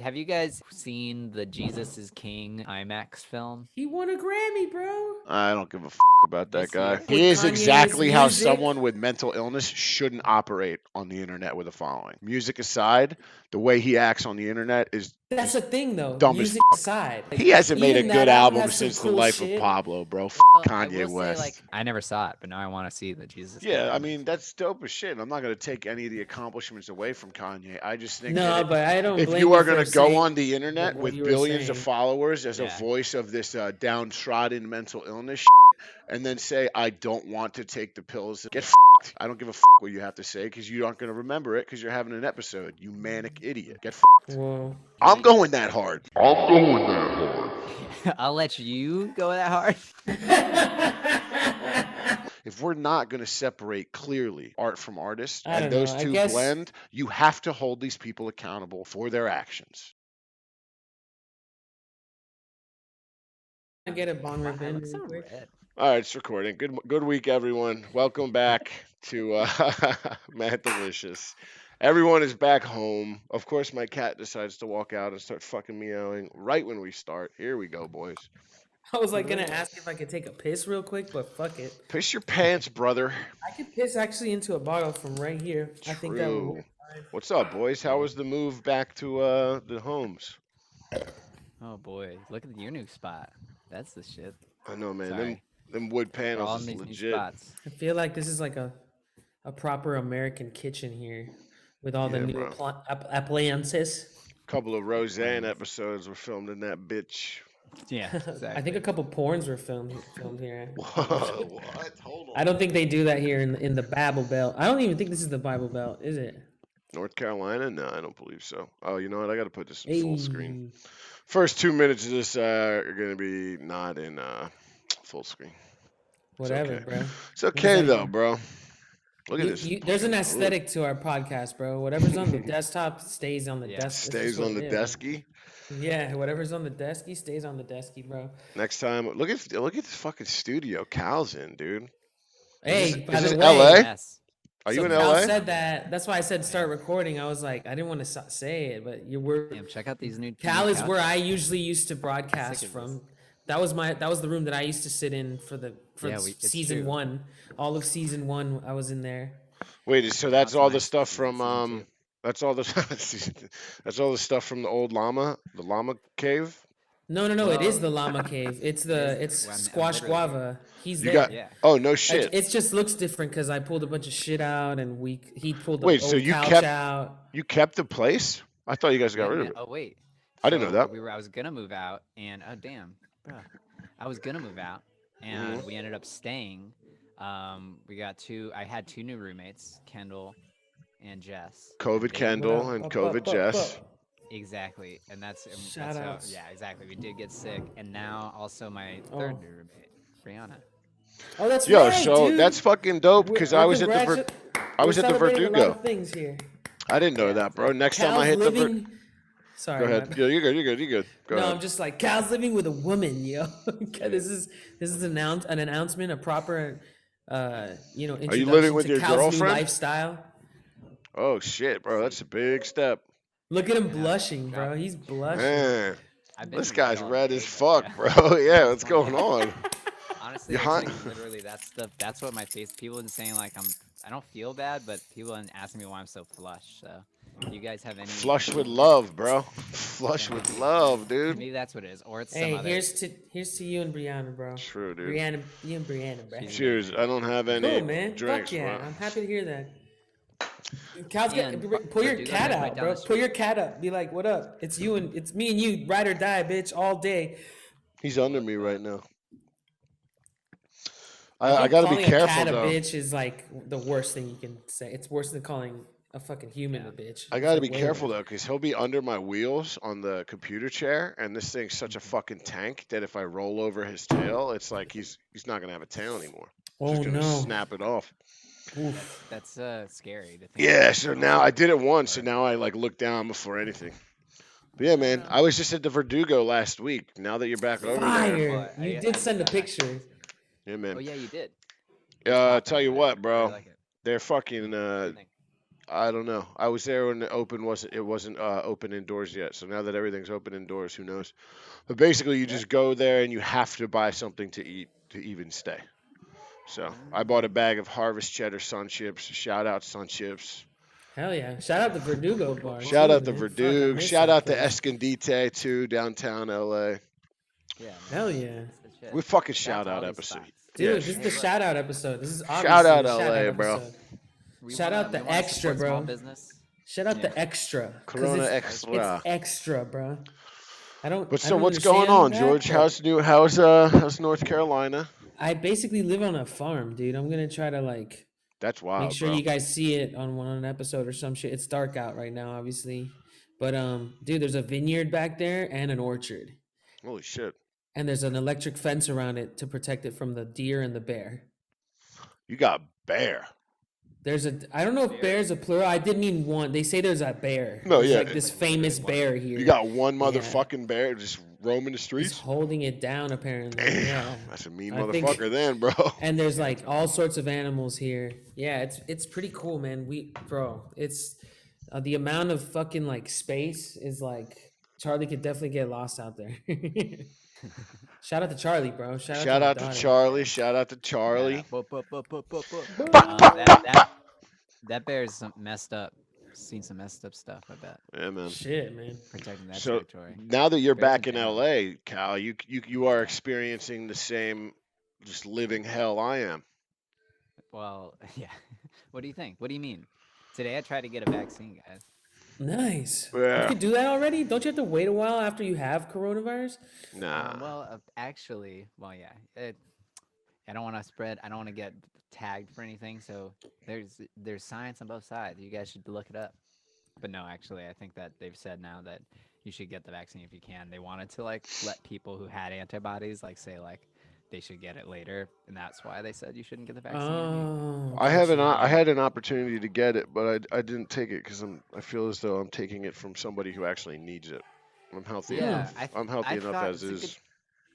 Have you guys seen the Jesus is King IMAX film He won a Grammy, bro. I don't give a about that this guy. year? He With is Kanye's exactly how music. someone with mental illness shouldn't operate on the internet with a following. Music aside, the way he acts on the internet is That's the just thing, though. dumb as Music aside, he hasn't made a even that good album album has some since The cool Life of shit. Pablo, bro. Well, I Kanye will say, West. I never saw it, but now I want to see the Jesus King Yeah, I IMAX. mean, that's dope as shit. I'm not going to take any of the accomplishments away from Kanye. I just think that No, but I don't if blame you you are going for to go saying on the internet what with you were billions of saying. followers as a Yeah. voice of this downtrodden mental illness and then say, I don't want to take the pills, get fucked. I don't give a fuck what you have to say because you aren't going to remember it because you're having an episode. You manic idiot. Get fucked. Well, I'm going that hard. I'll let you go that hard. If we're not going to separate clearly art from artist I and don't know. those I two guess blend, you have to hold these people accountable for their actions. I get a Bon Wow, I Revenge look real so quick. red. All right, it's recording. Good week, everyone. Welcome back to Mad Delicious. Everyone is back home. Of course, my cat decides to walk out and start fucking meowing right when we start. Here we go, boys. I was like gonna ask if I could take a piss real quick, but fuck it. Piss your pants, brother. I could piss actually into a bottle from right here. I think that would True. work fine. What's up, boys? How was the move back to the homes? Oh boy, look at your new spot. That's the shit. I know, man. Them Sorry, them wood we're panels all in is these new legit. spots. I feel like this is like a proper American kitchen here with all the Yeah, new bro. appliances. Couple of Roseanne Appliance. episodes were filmed in that bitch. Yeah, I think exactly. a couple porns were filmed here. Whoa, what? Hold I on. don't think they do that here in the Bible Belt. I don't even think this is the Bible Belt, is it? North Carolina? No, I don't believe so. Oh, you know what? I got to put this in full screen. Hey, First 2 minutes of this are going to be not in full screen. It's whatever, okay. bro. It's What does okay, that though, even? bro. Look at this. There's an Oh, look. aesthetic to our podcast, bro. Whatever's on the desktop stays on the Yeah. desk. That's just Stays what on it the is. desky. Yeah, whatever's on the desky stays on the desky, bro. Next time, look at this fucking studio. Cal's in, dude. Hey, Is by this the It's a L.A.? way, mess. Are so you in Cal L.A.? said that. That's why I said I start am. recording. I was like, I didn't want to say it, but you were. Damn, check out these new Cal is where couches. I usually used to Sick broadcast of this. from. That was the room that I used to sit in for Yeah, it's season true. one. All of season one, I was in there. Wait, so Now that's it's all the my stuff season, from season two. that's all the that's all the stuff from the old the llama cave. No, no, no. It is Well, the llama cave. It's well, I'm Squash literally here. Guava. He's You got there. Yeah. oh no shit. It just looks different because I pulled a bunch of shit out and he pulled the Wait, so old couch out. you kept the place? I thought you guys got Yeah, rid of man. it. Oh wait. I didn't know So that. I was gonna move out, and oh damn, bro, I was gonna move out, Hmm. and we ended up staying. We got two. I had two new roommates, Kendall and Jess, and COVID they What Kendall up? and Up, COVID up, up, Jess. up. exactly, and Shout that's how. outs. Yeah, exactly. We did get sick, and now also my Oh, third new roommate, Brianna. oh, that's Yo, right, so that's dude. fucking dope because We're congratu- I We're was at the celebrating a lot Verdugo. of things here. I didn't know Yeah, that, bro. exactly. Next time I Cal's hit living. go Sorry, ahead. Yeah, you're good. You're good. You're good. Go no, ahead. I'm just like Cal's living with a woman, yo. Yeah. This is an announcement, a proper, Are you living introduction with to your Cal's new girlfriend? lifestyle. Oh shit, bro. That's a big step. Look at him I know. blushing, Drop. bro. He's blushing. Man, I've this been red guy's all red as day, but yeah, fuck, bro. Yeah, it's what's going going down. on? Honestly, You it's hot? like literally that's what my face. People have been saying like I don't feel bad, but people have been asking me why I'm so flush. So, do you guys have any Flush with like? love, bro. Yeah, Flush with maybe love, dude. maybe that's what it is, or it's some Hey, other. here's to you and Brianna, bro. True, dude. Brianna, you and Brianna, bro. She's Cheers. amazing. I don't have She's any Cool, amazing. man. Fuck drinks, yeah. bro. I'm happy to hear that. Cal's And pull your Verdugo's cat like right out, down the bro. Pull street. your cat up. Be like, what up? It's me and you, ride or die, bitch, all day. He's under What's me right up? now. I I think gotta be calling a careful cat a though. bitch is like the worst thing you can say. It's worse than calling a fucking human Yeah. a bitch. I It's gotta like be way careful worse. though, because he'll be under my wheels on the computer chair, and this thing's such a Mhm. fucking tank that if I roll over his tail, it's like he's not gonna have a tail anymore. It's Oh just gonna no. snap it off. Oof. That's scary to think Yeah, about. so now I did it once, so But now I like look down before anything. But yeah, man, I was just at the Verdugo last week. Now that you're back over there, Fire. You did send a picture. yeah, Oh man. yeah, you did. What's popping Tell over you there? what, I really bro, like it. they're fucking What do you think? I don't know. I was there when it wasn't open indoors yet. So now that everything's open indoors, who knows? But basically, you just go there and you have to buy something to eat to even stay. So I bought a bag of Harvest Cheddar Sun Chips. Shout out Sun Chips. Hell yeah! Shout out the Verdugo bar. Shout too, out the man. Fuck, I Verdugo. miss Shout that out to place. Escondite too, downtown LA. Yeah. Man, Hell yeah. that's the shit. We fucking Shout shout to all out these episode. spots. Dude, Yeah, this is Hey, the look. shout out episode. This is obviously Shout out the shout LA, out bro. episode. We Shout wanna- out the we wanna extra, support small bro. business. Shout out Yeah. the extra. 'cause Corona it's Extra. extra, bro. I don't. But I so don't what's going understand on, that, George? but How's North Carolina? I basically live on a farm, dude. I'm gonna try to like That's wild, make sure bro. you guys see it on one episode or some shit. It's dark out right now, obviously, but dude, there's a vineyard back there and an orchard, Holy shit. and there's an electric fence around it to protect it from the deer and the bear. You got bear. There's a I don't know if bear's a plural. I did mean one. They say there's a bear. No, There's yeah. like this famous bear here. You got one Yeah. motherfucking bear just roaming the He's streets? holding it down apparently. Damn, Yeah. that's a mean I think- motherfucker then, bro. And there's like all sorts of animals here. Yeah, it's pretty cool, man. It's the amount of fucking like space is like Charlie could definitely get lost out there. Shout out to Charlie, bro. Shout my out to daughter. Charlie. Shout out to Charlie. Yeah. Boop, boop, boop, boop, boop, boop. Pop, pop, That bear's messed up. Seen some messed up stuff, I bet. Yeah, man. Shit, man. Protecting that So territory. now that you're Bears back in in town. LA, Cal, you are experiencing the same just living hell I am. Well, yeah. What do you think? What do you mean? Today I tried to get a vaccine, guys. Nice. Yeah. You could do that already? Don't you have to wait a while after you have coronavirus? Nah. Well, actually, well, yeah. I don't want to spread. I don't want to get tagged for anything. So there's science on both sides. You guys should look it up. But no, actually, I think that they've said now that you should get the vaccine if you can. They wanted to like let people who had antibodies like say like they should get it later, and that's why they said you shouldn't get the vaccine. Oh. I haven't. gotcha. I had an opportunity to get it, but I didn't take it because I feel as though I'm taking it from somebody who actually needs it. I'm healthy Yeah, enough. I I'm healthy I enough thought as is.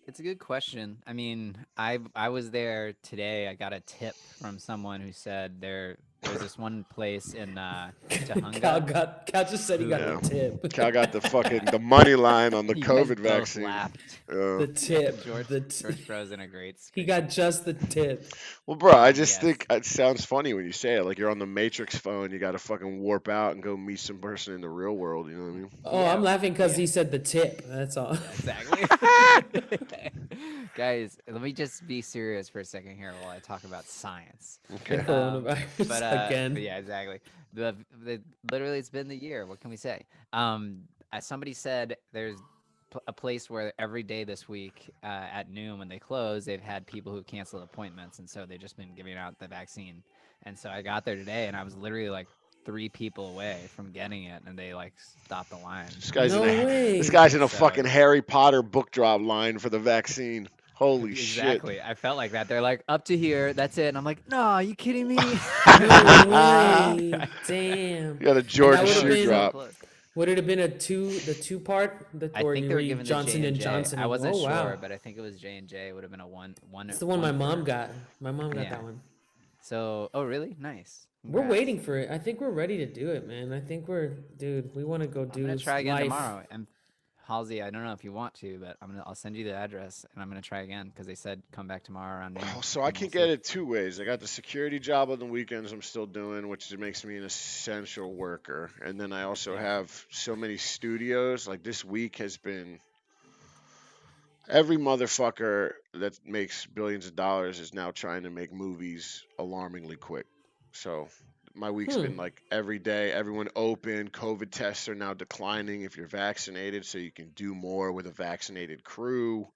It's a good question. I mean, I was there today. I got a tip from someone who said there's this one place in Cal Tahunga. just said he got Yeah. the tip. Cal got the money line on the You guys COVID both vaccine. laughed. The tip. George, the George froze in a great he scream. got just the tip. Well, bro, I just Yes. think it sounds funny when you say it. Like you're on the Matrix phone, you got to fucking warp out and go meet some person in the real world. You know what I mean? Oh, Yeah, I'm laughing because yeah. he said the tip. That's all. Exactly. Guys, let me just be serious for a second here while I talk about science. Okay. Coronavirus But again. yeah, exactly. Literally, it's been the year. What can we say? As somebody said, there's a place where every day this week at noon when they close, they've had people who cancel appointments, and so they've just been giving out the vaccine. And so I got there today, and I was literally like 3 people away from getting it, and they like stopped the line. This guy's No way. this guy's in a So- fucking Harry Potter book drop line for the vaccine. Holy shit! Exactly. I felt like that. They're like, up to here, that's it. And I'm like, no, are you kidding me? No way. Damn. You got a Jordan would've shoe been- drop. Would it have been the two part? I Or think you they were read giving Johnson the and J&J. Johnson. I wasn't oh, sure, wow. but I think it was J&J. It would have been a one. It's the one my mom for- got. My mom got Yeah. that one. So, oh really? Nice. We're Congrats. waiting for it. I think we're ready to do it, man. I think dude. We want to go I'm do gonna try again life. tomorrow. And Halsey, I don't know if you want to, but I'll send you the address and I'm gonna try again because they said come back tomorrow around noon. Oh, so I and can we'll get see. it 2 ways. I got the security job on the weekends I'm still doing, which makes me an essential worker. And then I also have so many studios. Like this week has been every motherfucker that makes billions of dollars is now trying to make movies alarmingly quick. So my week's been like every day, everyone open. COVID tests are now declining if you're vaccinated, so you can do more with a vaccinated crew.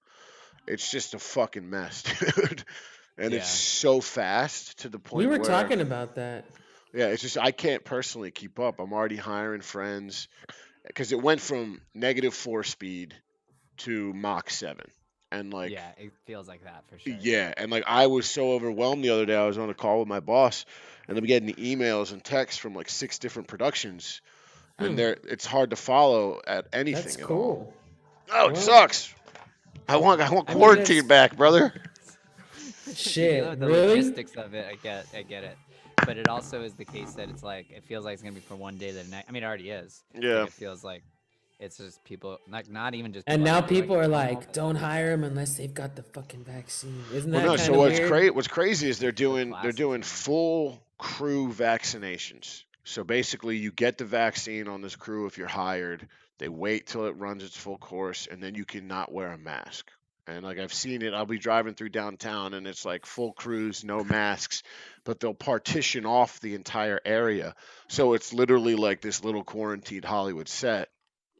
It's just a fucking mess, dude. And it's Yeah. so fast to the point We were where, talking about that. yeah, it's just I can't personally keep up. I'm already hiring friends because it went from -4 speed to Mach 7. And like Yeah, it feels like that for sure. yeah, and like I was so overwhelmed the other day. I was on a call with my boss, and I'm getting emails and texts from like 6 different productions, and it's hard to follow at anything. That's at all. cool. Oh, it Well, sucks. I want I mean, quarantine back, brother. Shit, the really? logistics of it, I get it. but it also is the case that it's like it feels like it's gonna be for one day to the next. I mean, it already is. Yeah. Like, it feels like it's just people, not even just. And people now that do, people are normal, like, but don't hire them unless they've got the fucking vaccine. Isn't Well, that no. kind So of what's weird? what's crazy is they're doing classics, man. full crew vaccinations. So basically, you get the vaccine on this crew if you're hired. They wait till it runs its full course, and then you cannot wear a mask. And like I've seen it, I'll be driving through downtown, and it's like full crews, no masks, but they'll partition off the entire area. So it's literally like this little quarantined Hollywood set.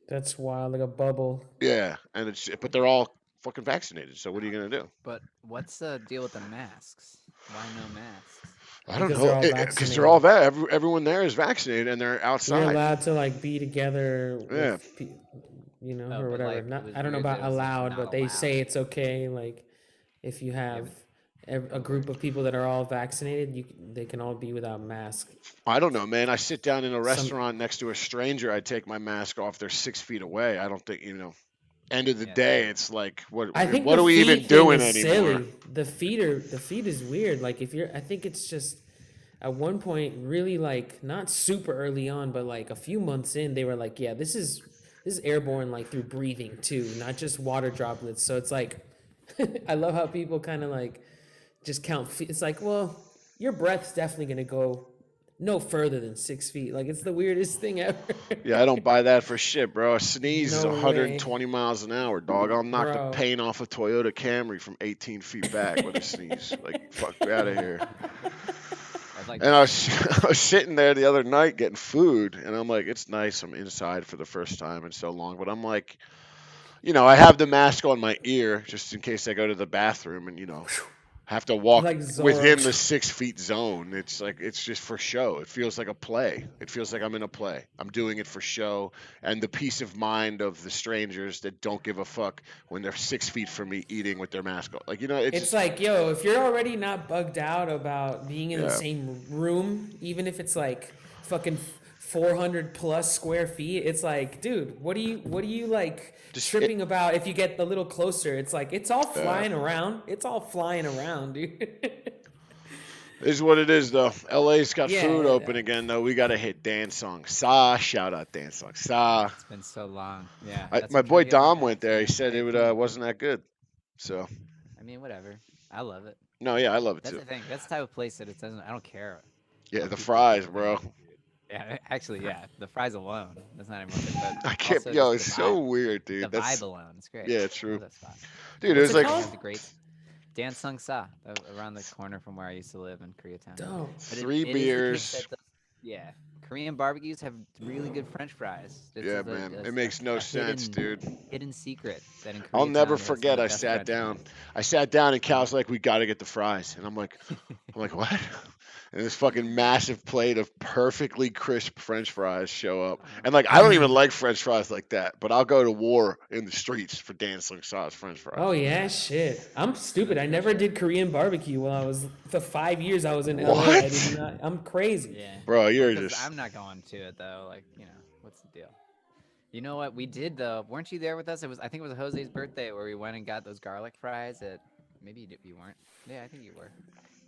That's wild, like a bubble. Yeah, and but they're all fucking vaccinated. So what are you gonna do? But what's the deal with the masks? Why no masks? I don't Because know, they're all because they're all vaccinated. everyone there is vaccinated and they're You're outside. allowed to like be together Yeah. with, you know, Oh, or but, whatever. like, it Not, was I don't know weird that about it was, like, allowed, not but they say allowed. it's okay. Like, if you have a group of people that are all vaccinated, they can all be without masks. I don't know, man. I sit down in a restaurant next to a stranger. I take my mask off. They're 6 feet away. I don't think End of the Yeah, day, true. it's like what I think what the are we feet even thing doing is anymore? silly. The feet is weird. Like I think it's just at one point really like not super early on, but like a few months in, they were like, yeah, this is airborne like through breathing too, not just water droplets. So it's like, I love how people kind of like just count feet. It's like, well, your breath's definitely gonna go no further than 6 feet. Like it's the weirdest thing ever. Yeah, I don't buy that for shit, bro. A sneeze is No way. 120 miles an hour, dog. I'll knock Bro. the paint off a Toyota Camry from 18 feet back with a sneeze. Like, fuck out of here. That's like And I was sitting there the other night getting food, and I'm like, it's nice. I'm inside for the first time in so long, but I'm like, I have the mask on my ear just in case I go to the bathroom and have to walk Like Zorro. within the 6 feet zone. It's like it's just for show. It feels like a play. It feels like I'm in a play. I'm doing it for show, and the peace of mind of the strangers that don't give a fuck when they're 6 feet from me eating with their mask on. Like It's like, yo, if you're already not bugged out about being in the Yeah. same room, even if it's like fucking 400 plus square feet, it's like, dude, what are you like Just- tripping about if you get a little closer? It's like, it's all flying around. It's all flying around, dude. It is what it is, though. LA's got Yeah, food yeah. open again, though. We got to hit Dance Song Sa. Shout out Dance Song Sa. it's been so long. Yeah. My that's what boy you get on Dom the went there. He vaccine. said it Great food. wasn't that good. So, I mean, whatever. I love it. no, yeah, I love it That's too. the thing. That's the type of place that it doesn't. I don't care. Yeah, what the people fries, think bro. about it. Yeah, actually, yeah. The fries alone. That's not even worth it. But I can't. also Yo, just it's the so vibe. weird, dude. The That's vibe alone. It's great. yeah, I true. love that spot. Dude, What's there's it like called? Have the great Dan Sung Sa around the corner from where I used to live in Koreatown. Dope. But three it is the case beers. that yeah, Korean barbecues have really good French fries. This Yeah, is man. a It makes no a sense, hidden, dude. hidden secret that in Koreatown I'll never they have some of forget. the I best sat French down. fries. I sat down, and Cal's like, "We got to get the fries," and I'm like, what? And this fucking massive plate of perfectly crisp French fries show up, and like I don't even like French fries like that, but I'll go to war in the streets for dancing sauce French fries. Oh yeah, shit. I'm stupid. I never did Korean barbecue while I was the 5 years I was in LA. I What? did not. I'm crazy. Yeah, Bro, you're because just I'm not going to it though. Like, what's the deal? You know what we did though? Weren't you there with us? I think it was Jose's birthday where we went and got those garlic fries at. Maybe you weren't. Yeah, I think you were.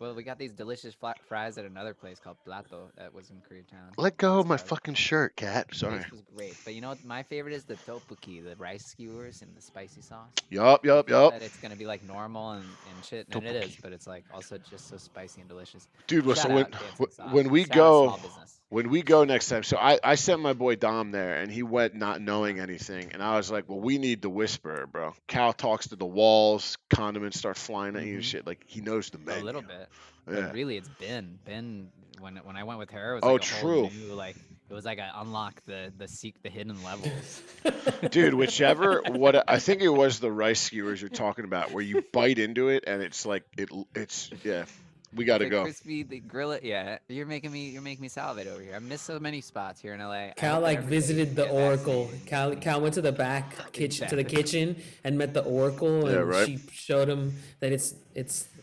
Well, we got these delicious fries at another place called Plato that was in Koreatown. let go of my It's fucking shirt, cat. The Sorry. place was great, but you know what? My favorite is the tteokbokki, the rice skewers and the spicy sauce. Yup. That it's gonna be like normal and shit, and it is, but it's like also just so spicy and delicious. Dude, well, Shout so out Dancing Sauce. when we Shout out go small business. when we go next time, so I sent my boy Dom there, and he went not knowing anything, and I was like, well, we need the whisperer, bro. Cal talks to the walls, condiments start flying at you and Mhm. shit. Like he knows the menu. A little bit, Yeah. but really, it's Ben. Ben, when I went with her, it was Oh, like a whole true. new like. It was like I unlock the hidden levels. Dude, whichever what I think it was the rice skewers you're talking about, where you bite into it and it's like it's yeah. We got to The go. crispy, the grill it. Yeah, you're making me salivate over here. I miss so many spots here in LA. I Cal hope that like everybody visited can the get Oracle. vaccinated. Cal went to the back kitchen to the Exactly. kitchen and met the Oracle, Yeah, and right. she showed him that it's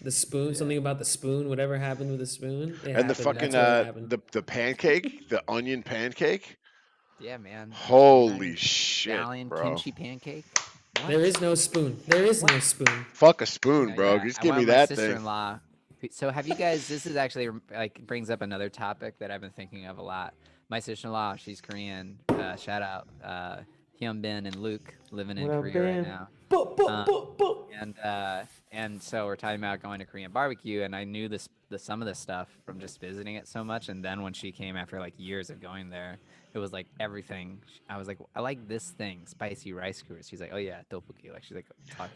the spoon. Something about the spoon. Whatever happened with the spoon. It And the happened. fucking That's what happened. the pancake, the onion pancake. Yeah, man. Holy shit, Italian bro. kimchi pancake. What? There is no spoon. There is no spoon. Fuck a spoon, You know, bro. yeah, Just I give went me with my that thing. sister-in-law, So have you guys? This is actually like brings up another topic that I've been thinking of a lot. My sister-in-law, she's Korean. Shout out, Hyun Bin and Luke living What in up, Korea right Ben? now. Boop, boop, Um, boop, boop. and so we're talking about going to Korean barbecue, and I knew some of this stuff from just visiting it so much. And then when she came after like years of going there, it was like everything. I was like, I like this thing, spicy rice skewers. She's like, oh yeah, tteokbokki. Like she's like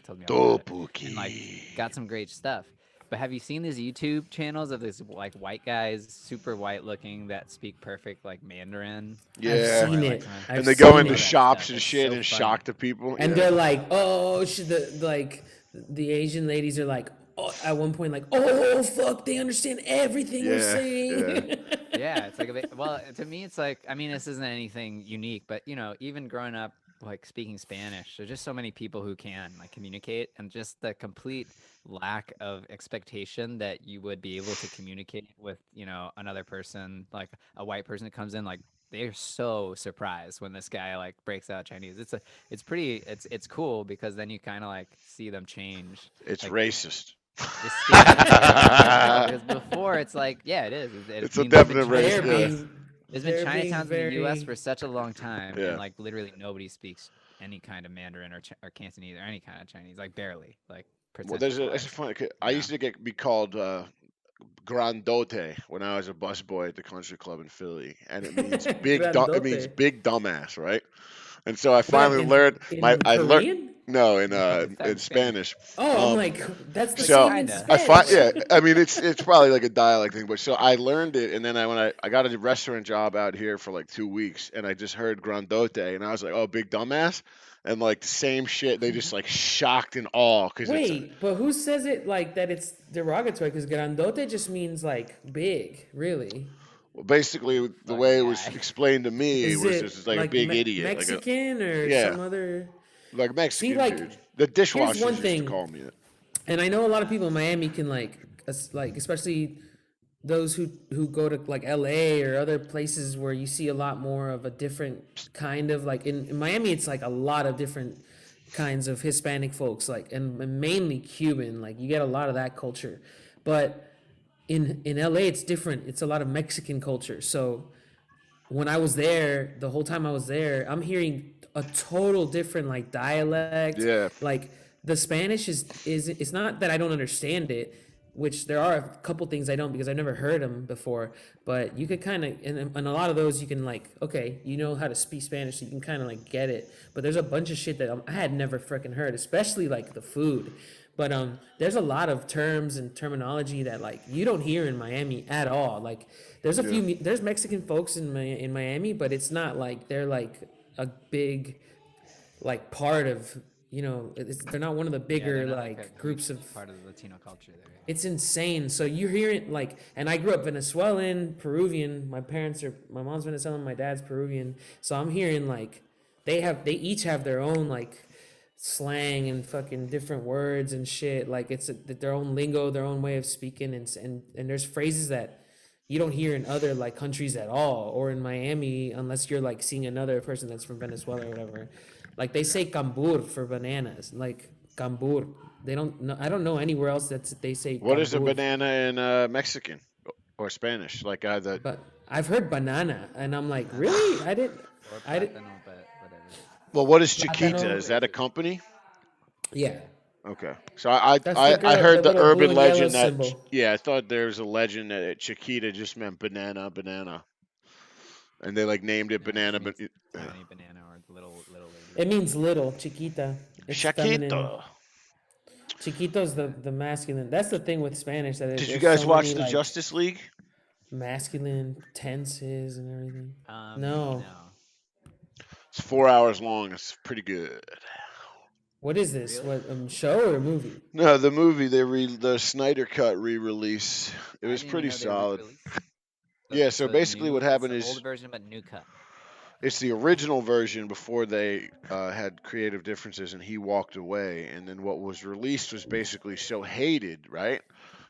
told me all about it, and like Topuki. got some great stuff. But have you seen these YouTube channels of these like white guys, super white looking, that speak perfect like Mandarin? I've Yeah. seen Or like it. some, And I've they go seen into all it. that shops stuff. and It's shit so and funny. shock the people. And Yeah. they're like, oh, the Asian ladies are like, oh, at one point, like, oh, fuck, they understand everything we're Yeah. Yeah. saying. Yeah, it's like a bit. Well, to me, it's like, I mean, this isn't anything unique, but you know, even growing up like speaking Spanish, there's just so many people who can like communicate, and just the complete lack of expectation that you would be able to communicate with, you know, another person, like a white person that comes in, like they're so surprised when this guy like breaks out Chinese. It's cool because then you kind of like see them change, It's like racist. just standing there. No, because before it's like, yeah, it is. I It's a mean, there's been definite race. they're Yeah. Chinatowns. being There's been they're being Chinatowns in the U.S. very for such a long time, and Yeah. like literally nobody speaks any kind of Mandarin or Cantonese or any kind of Chinese, like barely, like Well, percentage it's wise. funny. 'Cause I You know? used to be called grandote when I was a busboy at the country club in Philly, and it means it means grandote. big dumbass, right? And so I What finally learned in I learned Korean? no No, it's in in Spanish. Spanish. Oh, I'm Um, like, that's the Like so same in kinda. I find Spanish. yeah, I mean it's probably like a dialect thing, but so I learned it, and then I got a restaurant job out here for like 2 weeks, and I just heard grandote, and I was like, oh, big dumbass, and like the same shit. They just like shocked and awe because it's Wait, but who says it like that? It's derogatory because grandote just means like big, really. basically the Fucking way it was guy. explained to me Is was just it like a like big idiot, like a Mexican or yeah, some other? like See, Mexican like, dude. The here's one dishwashers used to thing, call me it. and I know a lot of people in Miami can like especially those who go to like LA or other places where you see a lot more of a different kind of like in Miami it's like a lot of different kinds of Hispanic folks like and mainly Cuban, like you get a lot of that culture. But in LA it's different. It's a lot of Mexican culture. So when I was there, the whole time I was there, I'm hearing a total different like dialect. Yeah, Like the Spanish is it's not that I don't understand it, which there are a couple things I don't because I've never heard them before. But you could kind of and a lot of those you can like okay, you know how to speak Spanish, so you can kind of like get it. But there's a bunch of shit that I had never freaking heard, especially like the food. But there's a lot of terms and terminology that like you don't hear in Miami at all. Like there's a yeah. few there's Mexican folks in Miami, but it's not like they're like a big like part of they're not one of the Yeah, they're bigger not like a like huge groups of. part of the Latino culture there. It's insane. So you hear it like, and I grew up Venezuelan, Peruvian. My mom's Venezuelan, my dad's Peruvian. So I'm hearing like they each have their own like slang and fucking different words and shit. Like their own lingo, their own way of speaking, and there's phrases that you don't hear in other like countries at all, or in Miami unless you're like seeing another person that's from Venezuela or whatever. Like they say cambur for bananas, like cambur. They don't know. I don't know anywhere else that they say What is a cambur. banana in Mexican or Spanish? Like the But I've heard banana, and I'm like, Banana really? or I did. plátano, but whatever. well, what is Chiquita? Plátano. Is that a company? Yeah, Okay, so I that's the I girl, the heard the little blue urban and yellow legend that symbol. yeah, I thought there was a legend that Chiquita just meant banana, and they like named it No, it just banana. But means tiny banana or little lady. It means little, chiquita. It's feminine. Chiquita. Chiquito's the masculine. That's the thing with Spanish that Did you there's guys so watch many the like Justice League? masculine tenses and everything. No. No. It's 4 hours long. It's pretty good. What is this? Really? What show or movie? No, the movie the Snyder Cut re-release. It I was didn't even pretty know they solid. re-released. Yeah, so So the basically what new, it's happened the old is version but new cut. it's the original version before they had creative differences and he walked away, and then what was released was basically so hated, right?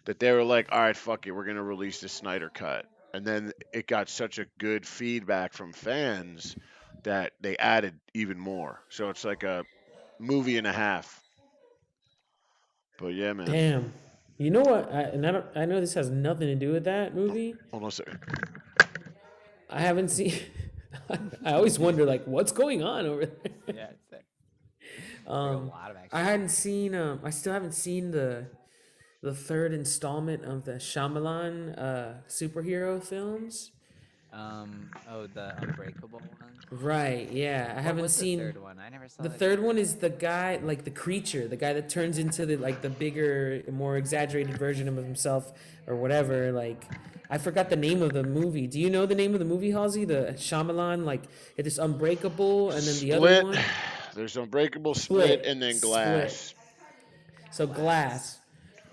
That they were like, all right, fuck it, we're gonna release the Snyder Cut, and then it got such a good feedback from fans that they added even more. So it's like a movie and a half. But yeah, man. Damn. You know what? I know this has nothing to do with that movie. Hold on a second. I haven't seen. I always wonder like what's going on over there. Yeah, it's like a lot of I action. hadn't seen. I still haven't seen the third installment of the Shyamalan superhero films. Oh, the Unbreakable one. Right. Yeah. I What haven't was the seen. third one? I never saw The the third one is the guy, like the creature, the guy that turns into the bigger, more exaggerated version of himself or whatever. Like, I forgot the name of the movie. Do you know the name of the movie, Halsey? The Shyamalan, like it's Unbreakable, and then the other Split. one, There's Unbreakable, Split, and then Split. Glass. So Glass.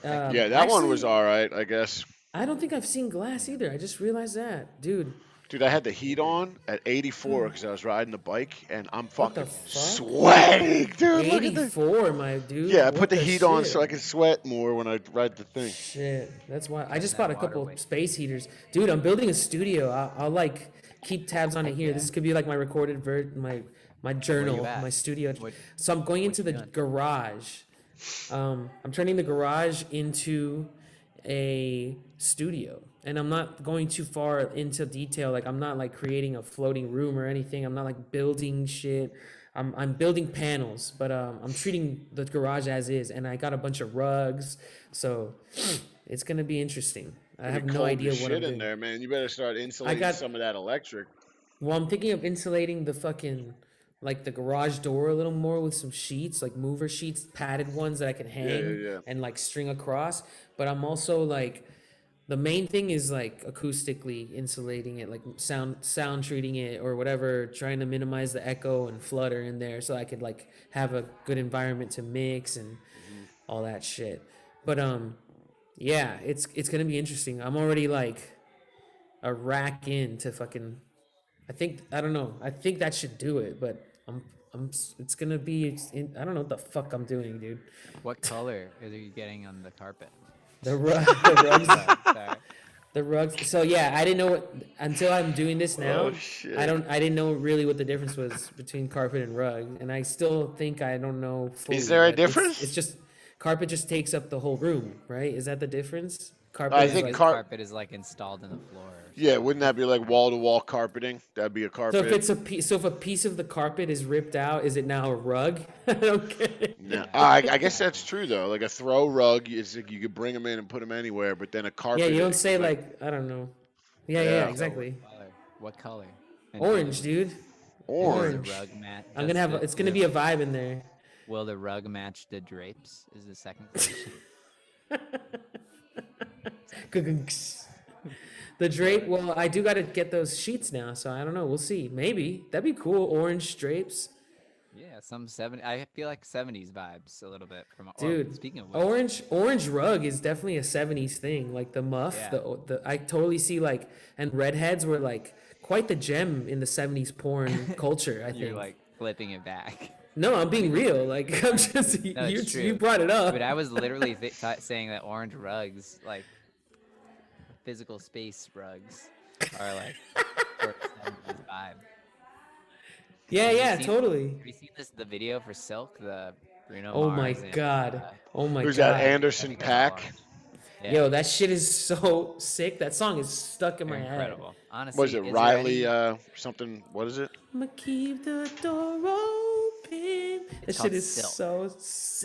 Yeah, that one was actually, all right, I guess. I don't think I've seen Glass either. I just realized that, dude. Dude, I had the heat on at 84 because I was riding the bike, and I'm What the fucking fuck? sweating, dude. Look at this. 84, my dude. Yeah, I What put the heat on shit? so I can sweat more when I ride the thing. Shit, that's why I just that bought a water couple weight. space heaters, dude. I'm building a studio. I'll like keep tabs on it here. yeah. This could be like my recorded my journal, at? my studio. What- So I'm going into you the doing? garage. I'm turning the garage into a studio, and I'm not going too far into detail. Like I'm not like creating a floating room or anything. I'm not like building shit. I'm building panels, but I'm treating the garage as is, and I got a bunch of rugs, so it's gonna be interesting. I have Pretty no cold idea as what shit I'm in doing. there, man. You better start insulating got- some of that electric. Well, I'm thinking of insulating the fucking like the garage door a little more with some sheets, like mover sheets, padded ones that I can hang yeah. and like string across. But I'm also like the main thing is like acoustically insulating it, like sound treating it or whatever, trying to minimize the echo and flutter in there so I could like have a good environment to mix and all that shit. But yeah, it's gonna be interesting. I'm already like a rack in to fucking I don't know. I think that should do it, but it's gonna be. I don't know what the fuck I'm doing, dude. What color are you getting on the carpet? The rugs, Sorry. the rugs. So yeah, I didn't know what until I'm doing this now. Oh, shit. I didn't know really what the difference was between carpet and rug, and I still think I don't know. Fully, Is there a but it's- difference? It's just carpet just takes up the whole room, right? Is that the difference? Carpet. I is think like, Carpet is like installed in the floor. or Yeah, wouldn't that be like wall-to-wall carpeting? That'd be a so carpet. if it's a piece, so if a piece of the carpet is ripped out, is it now a rug? I don't get it. No. I guess that's true though. Like a throw rug is like you could bring them in and put them anywhere, but then a carpet. Yeah, you don't is say like I don't know. Yeah, Yeah. yeah, So exactly. What color? And Orange, dude. Will orange. the rug match? I'm gonna have. It's gonna be a vibe in there. Will the rug match the drapes? Is the second question. The drape. Well, I do gotta get those sheets now, so I don't know. We'll see. Maybe that'd be cool. Orange drapes, Yeah, some 70. I feel like 70s vibes a little bit from. dude. Speaking of which, Orange rug is definitely a '70s thing. Like the muff. Yeah. The I totally see like and redheads were like quite the gem in the '70s porn culture. I you're think. like flipping it back. No, I'm being real. Like I'm just No, it's you true. brought it up. But I was literally saying that orange rugs, like physical space rugs, are like for a 70s vibe. Yeah, Have you yeah, seen- totally. Have you seen the video for Silk, the Bruno Oh my Mars and, god. Oh my Who's god. that? Anderson Pack. Yeah, Yo, that shit is so sick. That song is stuck in my they're head. incredible. Honestly, Was it is there Riley? any- Something. What is it? I'ma keep the door open. That It's shit called is Silk. so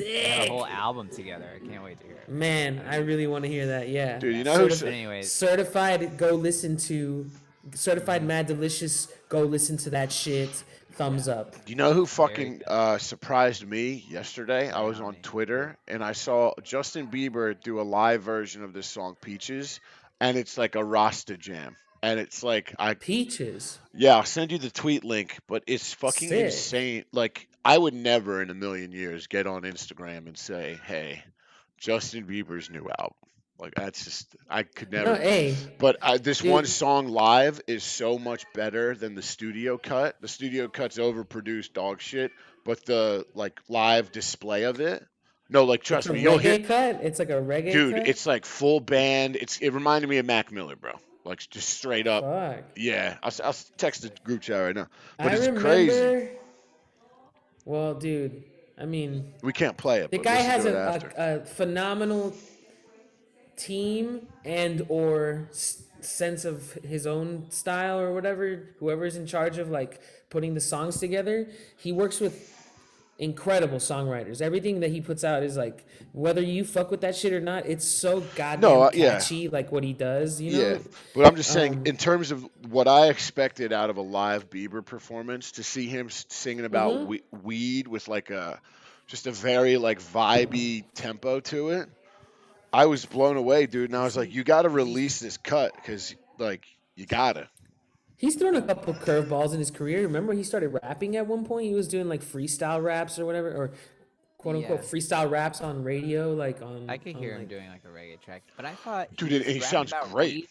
They had sick. a whole album together. I can't wait to hear it. Man, I really want to hear that. Yeah. Dude, you know who's- But anyways, Certified, go listen to Certified Mad Delicious. Go listen to that shit. Thumbs up. Do you know who fucking surprised me yesterday? I was on me. Twitter and I saw Justin Bieber do a live version of this song Peaches, and it's like a Rasta jam. And it's like Peaches. yeah, I'll send you the tweet link, but it's fucking Sick. insane. Like I would never in a million years get on Instagram and say, "Hey, Justin Bieber's new album." Like that's just I could never. No, hey, But this Dude. one song live is so much better than the studio cut. The studio cut's overproduced dog shit, but the like live display of it, no, like trust it's a me, you'll reggae hear, cut. It's like a reggae dude, cut. it's like full band. It reminded me of Mac Miller, bro. Like just straight up. Fuck. Yeah, I'll text the group chat right now. But I it's remember. crazy. Well, dude, I mean, We can't play it. the but guy listen has to it after. a phenomenal team and or sense of his own style or whatever, whoever's in charge of like putting the songs together, he works with incredible songwriters. Everything that he puts out is like, whether you fuck with that shit or not, it's so goddamn yeah. catchy. Like what he does, you know. Yeah, but I'm just saying, in terms of what I expected out of a live Bieber performance, to see him singing about weed with like just a very like vibey tempo to it, I was blown away, dude. And I was like, you got to release this cut because like you gotta. He's thrown a couple curveballs in his career. Remember, he started rapping at one point. He was doing like freestyle raps or whatever, or quote unquote freestyle raps on radio, like on. I could hear him like, doing like a reggae track, but I thought, Dude, he sounds great.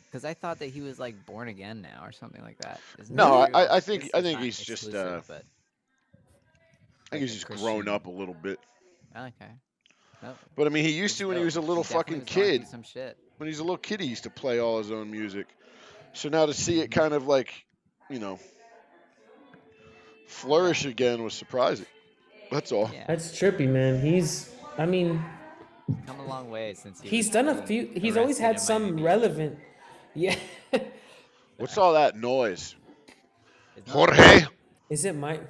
Because I thought that he was like born again now or something like that. No, I think he's just I think he's just grown up a little bit. Okay. Nope. But I mean, he used to when he was a little fucking kid. Some shit. When he's a little kid, he used to play all his own music. So now to see it kind of like, you know, flourish again was surprising. That's all. Yeah. That's trippy, man. I mean, come a long way since he's done a few. He's always had some relevant. Yeah. What's all that noise? Jorge? Is it my?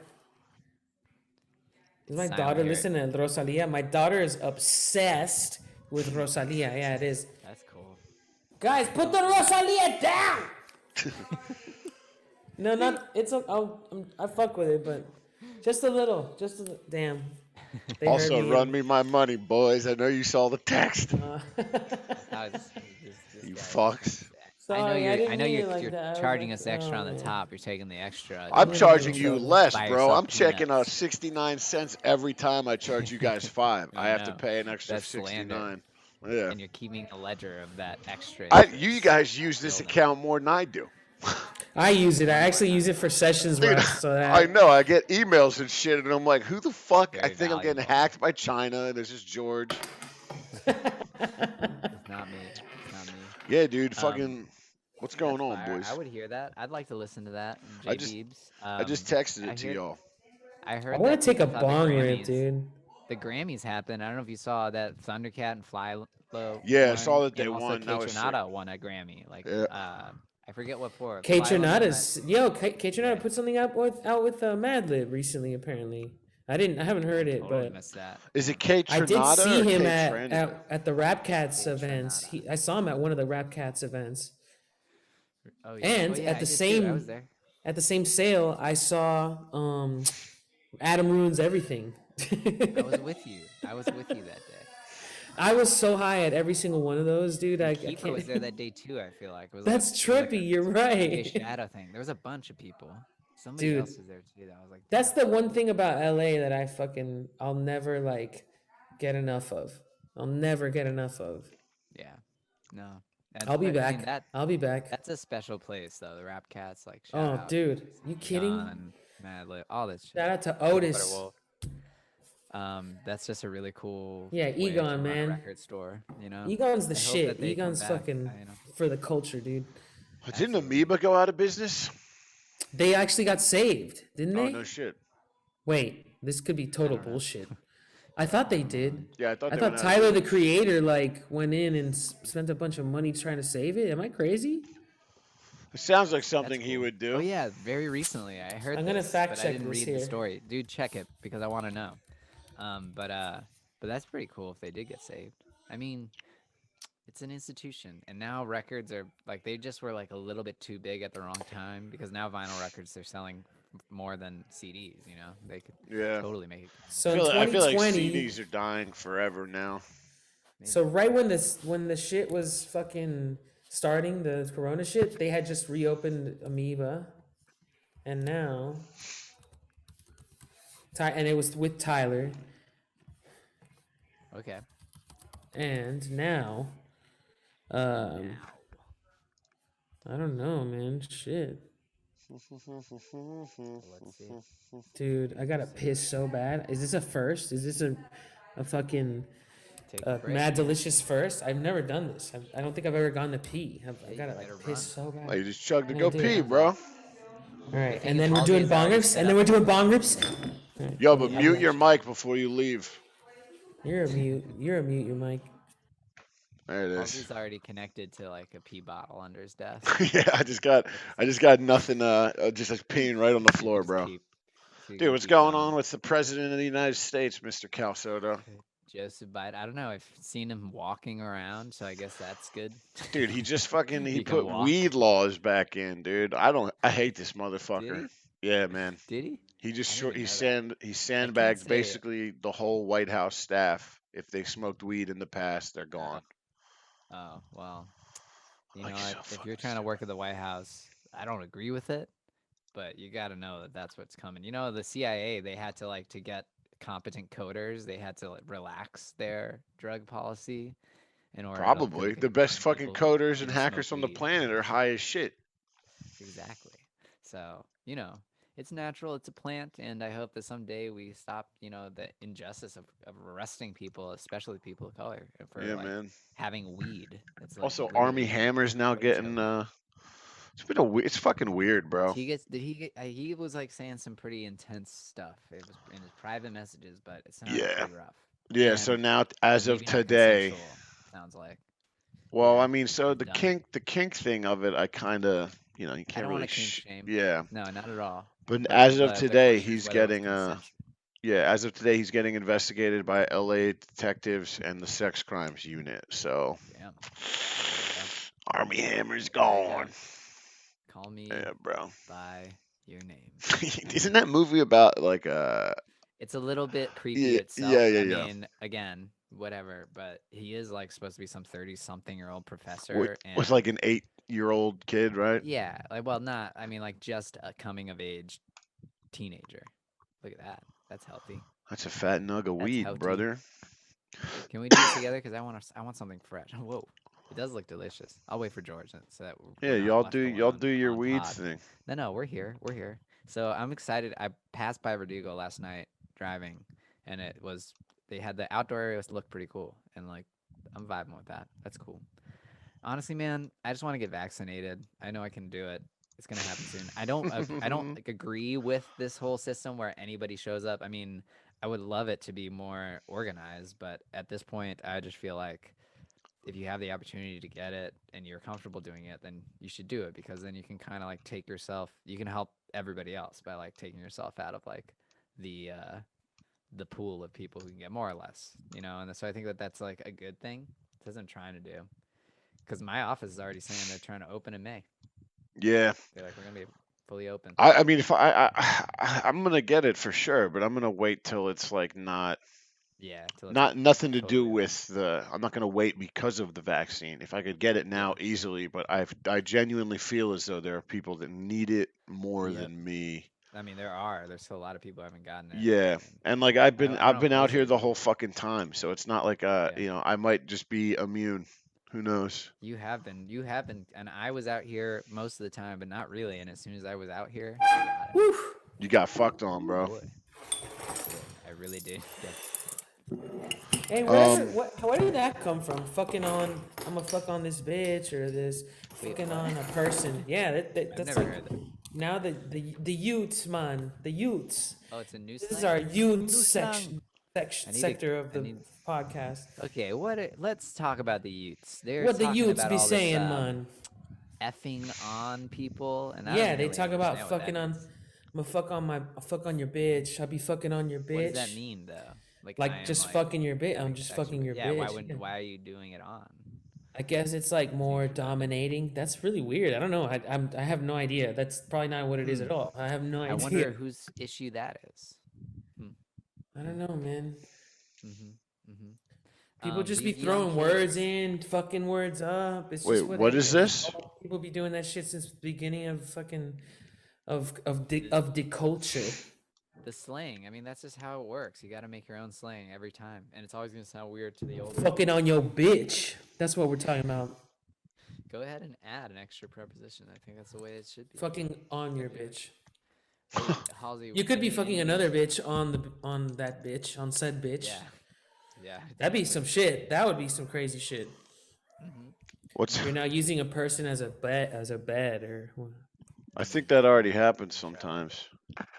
Is my daughter listening to Rosalia? My daughter is obsessed with Rosalia. Yeah, it is. That's cool. Guys, put the Rosalia down. No, not it's. I fuck with it, but just a little. Damn. Also, run me my money, boys. I know you saw the text. You fucks. Sorry, I know you're charging us extra on the top. You're taking the extra. I'm charging you less, bro. I'm checking 69 cents every time I charge you guys $5. I have to pay an extra 69. Yeah. And you're keeping a ledger of that extra. You guys use this account more than I do. I use it. I actually use it for sessions. Dude, I know. I get emails and shit, and I'm like, who the fuck? I think I'm getting hacked by China, and this is George. It's not me. Yeah, dude. Fucking. What's going on, boys? I would hear that. I'd like to listen to that. I just texted it to y'all. I heard. I want to take a bong rip, dude. The Grammys happened. I don't know if you saw that Thundercat and Fly Low. Yeah, I saw that they won. That was sick. Kaytranada won a Grammy. Like, I forget what for. Kaytranada's Kaytranada put something out with Madlib recently. Apparently, I haven't heard it, but missed that. Is it Kaytranada? I did see him at the Rap Cats events. I saw him at one of the Rap Cats events. Oh, yeah. And at the same sale, I saw Adam Ruins Everything. I was with you that day. I was so high at every single one of those, dude. I can't. Was there that day too? I feel like. That's trippy. You're right. Shadow thing. There was a bunch of people. Somebody else was there too. That was like. That's the one thing about LA that I'll never like get enough of. I'll never get enough of. Yeah. No. I'll be back. I'll be back. That's a special place, though. The Rap Cats, like. Oh, dude, you kidding? Madlib, all this shit. Shout out to Otis. That's just a really cool. Yeah, Egon, man. Record store, you know. Egon's the shit. Egon's fucking for the culture, dude. Didn't Amoeba go out of business? They actually got saved, didn't they? Oh no shit. Wait, this could be total bullshit. I thought they did. Yeah, I thought Tyler the Creator went in and spent a bunch of money trying to save it. Am I crazy? It sounds like something he would do. Oh yeah, very recently I heard. I'm gonna fact check I didn't this read the story, dude. Check it because I want to know. But that's pretty cool if they did get saved. I mean, it's an institution, and now records are like they just were like a little bit too big at the wrong time because now vinyl records they're selling more than CDs. You know, they could totally make it. So I feel like CDs are dying forever now. Maybe. So right when the shit was fucking starting, the Corona shit, they had just reopened Amoeba, and now. And it was with Tyler. Okay. And now, I don't know, man. Shit. Let's see. Dude, I gotta piss so bad. Is this a first? Is this a fucking Mad Delicious first? I've never done this. I don't think I've ever gone to pee. I gotta piss so bad. Oh, you just chugged to go pee, bro. All right, and then we're doing bong rips. Right. Yo, but mute your mic before you leave. You're a mute. Your mic. There it is. Halsey's already connected to like a pee bottle under his desk. Yeah, I just got nothing. Just like peeing right on the floor, Just bro. keep, so you Dude, can what's keep going going. on with the president of the United States, Mr. Calsoto? Joseph Biden. I don't know. I've seen him walking around, so I guess that's good. Dude, he just fucking he He can put walk. weed laws back in, dude. I hate this Did motherfucker. he? Yeah, man. Did he? He I just didn't short even he know that. sand he I can't sandbagged say. basically the whole White House staff. If they smoked weed in the past, they're gone. Oh well. You know Like what? so If fucking you're trying to stupid. work at the White House, I don't agree with it, but you got to know that that's what's coming. You know, the CIA, they had to like to get competent coders, they had to like relax their drug policy in order to Probably they the could best find fucking people who, coders you and know, smoke hackers on the weed. planet are high as shit. Exactly. So, you know, it's natural, it's a plant, and I hope that someday we stop, you know, the injustice of arresting people, especially people of color, for Yeah, like man. having weed. It's like Also, Army really, Hammer's now really getting choked. it's fucking weird, bro. Did he get, he was like saying some pretty intense stuff. It was in his private messages, but it sounded Yeah. pretty rough. Yeah, so And now as of maybe not today, consensual, sounds like. well, Yeah, I mean, so he's done. the kink thing of it, I kind of, you I can't don't want really to kink shame. yeah. No, not at all. But But as of the today, question is he's whether it was getting consensual. yeah, as of today he's getting investigated by LA detectives and the sex crimes unit. So Damn. Army Hammer's There you go. gone. Call me Yeah, bro. by your name. Isn't that movie about like It's a little bit creepy yeah, itself. I yeah. mean, again, whatever, but he is like supposed to be some 30-something-year-old With, professor, with and like an 8-year-old kid, right? yeah, like, well, not, I mean, like just a coming of age teenager. Look at that. That's healthy. That's a fat nug of That's weed, healthy. brother. Can we do this together? Because I want something fresh. Whoa, it does look delicious. I'll wait for George so that Yeah, we're not left y'all alone do your on weeds pod. thing. No, we're here. We're here. So I'm excited. I passed by Verdugo last night driving, and they had the outdoor areas look pretty cool, and like I'm vibing with that. That's cool. Honestly, man, I just want to get vaccinated. I know I can do it. It's gonna happen soon. I don't like agree with this whole system where anybody shows up. I mean, I would love it to be more organized, but at this point, I just feel like if you have the opportunity to get it and you're comfortable doing it, then you should do it, because then you can kind of like take yourself, you can help everybody else by like taking yourself out of like the uh the pool of people who can get more or less, you know. And so I think that that's like a good thing. That's what I'm trying to do, because my office is already saying they're trying to open in May. Yeah. They're like, we're gonna be fully open. I mean, if I'm gonna get it for sure, but I'm gonna wait till it's like Yeah, till it's like nothing to do totally open. with I'm not gonna wait because of the vaccine. If I could get it now Yeah. easily, but I genuinely feel as though there are people that need it more Yep. than me. I mean, there's still a lot of people who haven't gotten it. Yeah. And And like I don't I've know if been out here Jose. the whole fucking time, so it's not like Yeah. I might just be immune. Who knows? You have been, and I was out here most of the time, but not really. And as soon as I was out here, I got it. Woo. You got fucked on, Ooh, bro. boy, I really did. Hey, where did that come from? Fucking on, I'm gonna fuck on this bitch or this Wait, fucking what? on a person. Yeah, I've that's never like heard that. now the youths, man, the youths. Oh, it's a new This is slang? our youth New section I need to. sector of I the need. podcast. Okay, let's talk about the youths. They're What the talking youths about be all this saying, man? effing on people, and I don't Yeah, even they really talk about understand what that fucking on. means. I'm gonna fuck on your bitch. I'll be fucking on your What does that bitch. mean though? Like I Like am just like fucking your bitch. I'm having just sex fucking with. your Yeah, bitch. Yeah. why are you doing it on? I guess it's like more dominating. That's really weird. I don't know. I have no idea. That's probably not what it is at all. I have no I idea. wonder whose issue that is. I don't know, man. People just these be young throwing words kids. in, fucking words up. It's Wait, just what what it is is. this? People be doing that shit since the beginning of fucking of the culture. The slang. I mean, that's just how it works. You got to make your own slang every time, and it's always gonna sound weird to the older. Fucking on your bitch. That's what we're talking about. Go ahead and add an extra preposition. I think that's the way it should be. Fucking on your bitch. Hey, Halsey, You could be any- fucking any- another bitch on that bitch, on said bitch. Yeah. Yeah. That'd be some shit. That would be some crazy shit. What's You're now using a person as a bed or I think that already happens sometimes.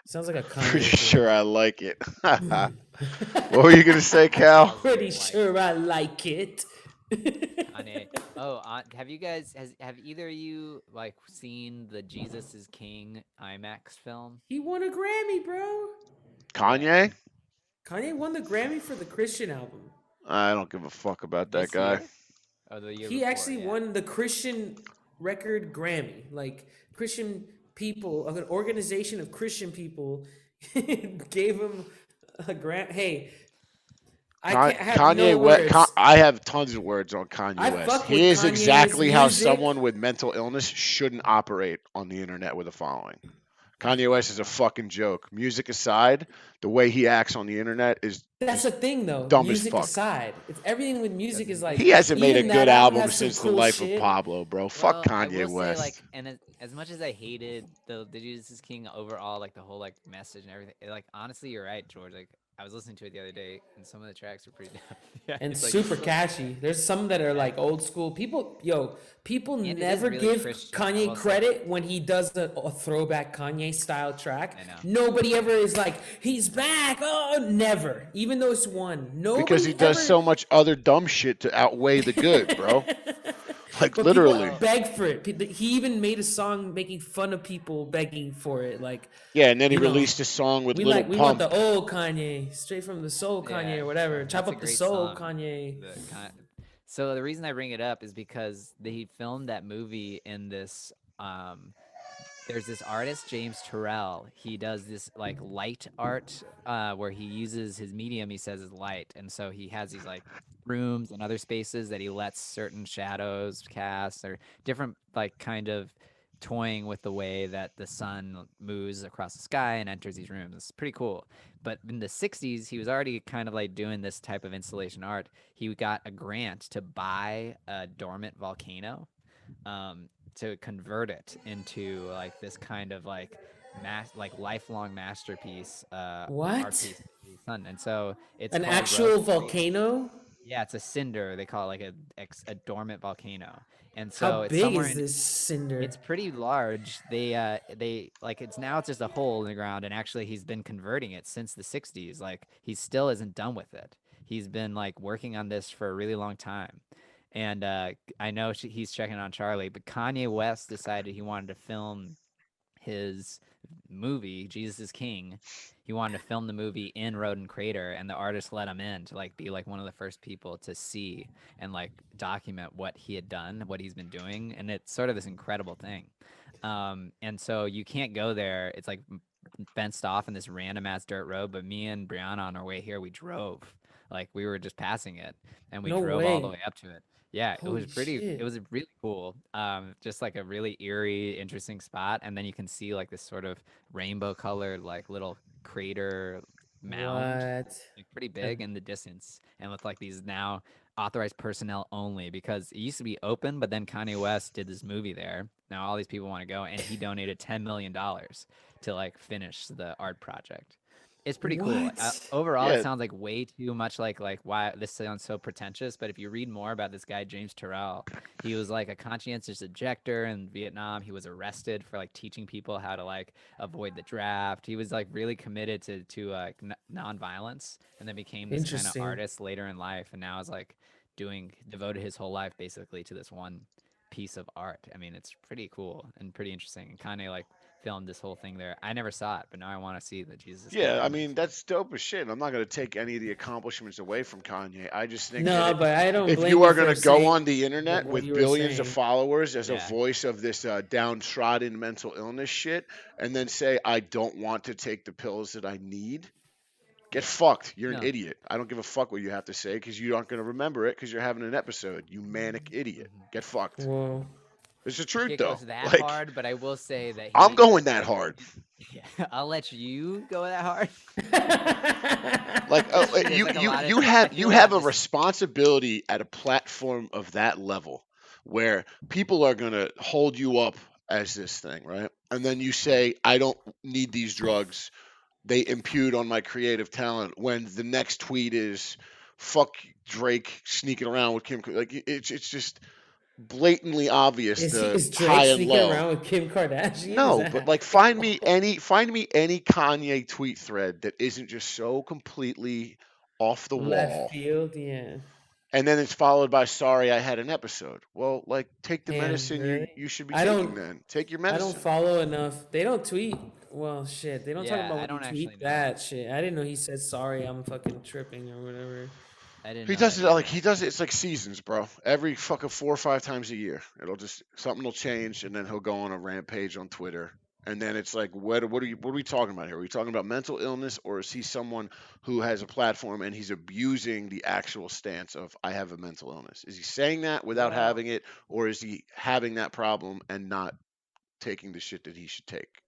sounds like a Pretty combination. sure I like it. What were you gonna say, Cal? Pretty sure I like it. Kanye. Oh, have you guys have either of you like seen the Jesus is King IMAX film? He won a Grammy, bro. Yeah, Kanye? Kanye won the Grammy for the Christian album. I don't give a fuck about that this guy. year or the year He before? actually Yeah. won the Christian record Grammy. Like Christian people, an organization of Christian people gave him a grant. Hey, I have Kanye no West. words. I have tons of words on Kanye I West. fuck He with is Kanye's exactly how music. someone with mental illness shouldn't operate on the internet with a following. Kanye West is a fucking joke. Music aside, the way he acts on the internet is That's the just thing, though. dumb as Music fuck. aside, it's everything with music is like He hasn't made a even good that album album has some since The cool Life shit. of Pablo, bro. Well, Fuck I Kanye will West. say like, and as much as I hated the Jesus is King overall, like the whole like message and everything, like honestly, you're right, George. Like I was listening to it the other day, and some of the tracks were pretty dope. Yeah, And it's like super catchy. There's some that are like old school. People and it is never really give Christian. I Kanye will say. credit when he does a throwback Kanye style track. I know. Nobody ever is like, he's back. Oh, never. Even though it's one. Nobody Because he does ever... so much other dumb shit to outweigh the good, bro. Like But literally. people beg for it. He even made a song making fun of people begging for it. Like, Yeah, and then he you know, released a song with we Lil we want Pump. the old Kanye, straight from the soul Kanye Yeah, or whatever. Chop that's a up the great soul song. Kanye. So the reason I bring it up is because he filmed that movie in this. There's this artist James Turrell. He does this like light art where he uses his medium. He says is light, and so he has these like rooms and other spaces that he lets certain shadows cast or different like kind of toying with the way that the sun moves across the sky and enters these rooms. It's pretty cool. But in the 60s, he was already kind of like doing this type of installation art. He got a grant to buy a dormant volcano to convert it into like this kind of like lifelong masterpiece art What? piece for the sun. And so it's An called actual Rose Creek. volcano? Yeah, it's a cinder. They call it like a dormant volcano. And so How it's big somewhere is in, this cinder? it's pretty large. They like it's now it's just a hole in the ground, and actually he's been converting it since the 60s. Like he still isn't done with it. He's been like working on this for a really long time. And I know he's checking on Charlie, but Kanye West decided he wanted to film his movie Jesus is King. He wanted to film the movie in Rodin Crater, and the artist let him in to like be like one of the first people to see and like document what he had done, what he's been doing, and it's sort of this incredible thing. And so you can't go there. It's like fenced off in this random ass dirt road. But me and Brianna on our way here, we drove. Like we were just passing it, and we No drove all the way. way up to it. Yeah, it Holy was pretty. shit. It was really cool. Just like a really eerie, interesting spot, and then you can see like this sort of rainbow-colored like little crater mound, What? like pretty big in the distance, and with like these now authorized personnel only because it used to be open, but then Kanye West did this movie there. Now all these people want to go, and he donated $10 million to like finish the art project. It's pretty cool. What? Overall, Yeah. it sounds like way too much like why this sounds so pretentious. But if you read more about this guy James Turrell, he was like a conscientious objector in Vietnam. He was arrested for like teaching people how to like avoid the draft. He was like really committed to nonviolence, and then became this kind of Interesting. artist later in life. And now is like devoted his whole life basically to this one piece of art. I mean, it's pretty cool and pretty interesting. And Kanye like filmed this whole thing there. I never saw it, but now I want to see the Jesus. Yeah, I King mean that's dope as shit. I'm not gonna take any of the accomplishments away from Kanye. I just think No, that but I don't if blame you you are for gonna go saying on the internet what with you were billions of saying. followers as a Yeah. voice of this downtrodden mental illness shit, and then say I don't want to take the pills that I need, get fucked. You're an No. idiot. I don't give a fuck what you have to say because you aren't gonna remember it because you're having an episode. You manic idiot. Get fucked. Whoa. It's the truth It though. goes that Like hard, but I will say that I'm going that hard. Yeah, I'll let you go that hard. Like There's, you like, a you lot of- you I have feel you like have I'm a just- responsibility at a platform of that level where people are gonna hold you up as this thing, right? And then you say, I don't need these drugs. They impute on my creative talent. When the next tweet is, fuck Drake sneaking around with Kim. Like it's just blatantly obvious Is the Drake high and sneaking low. around with Kim Kardashian? No, Is that but like find me any Kanye tweet thread that isn't just so completely off the wall left field? Yeah. and then it's followed by sorry I had an episode. Well, like take the Damn, medicine really? you should be I taking don't. then. Take your I don't medicine. follow enough. They don't tweet. Well, shit. They don't talk Yeah, about I when don't they actually tweet know. that shit. I didn't know he said sorry. I'm fucking tripping or whatever. I didn't He know does that it like either. he does it. It's like seasons, bro. Every fucking 4 or 5 times a year, it'll just something will change, and then he'll go on a rampage on Twitter, and then it's like, what are we talking about here? Are we talking about mental illness, or is he someone who has a platform and he's abusing the actual stance of I have a mental illness? Is he saying that without Well, having it, or is he having that problem and not taking the shit that he should take?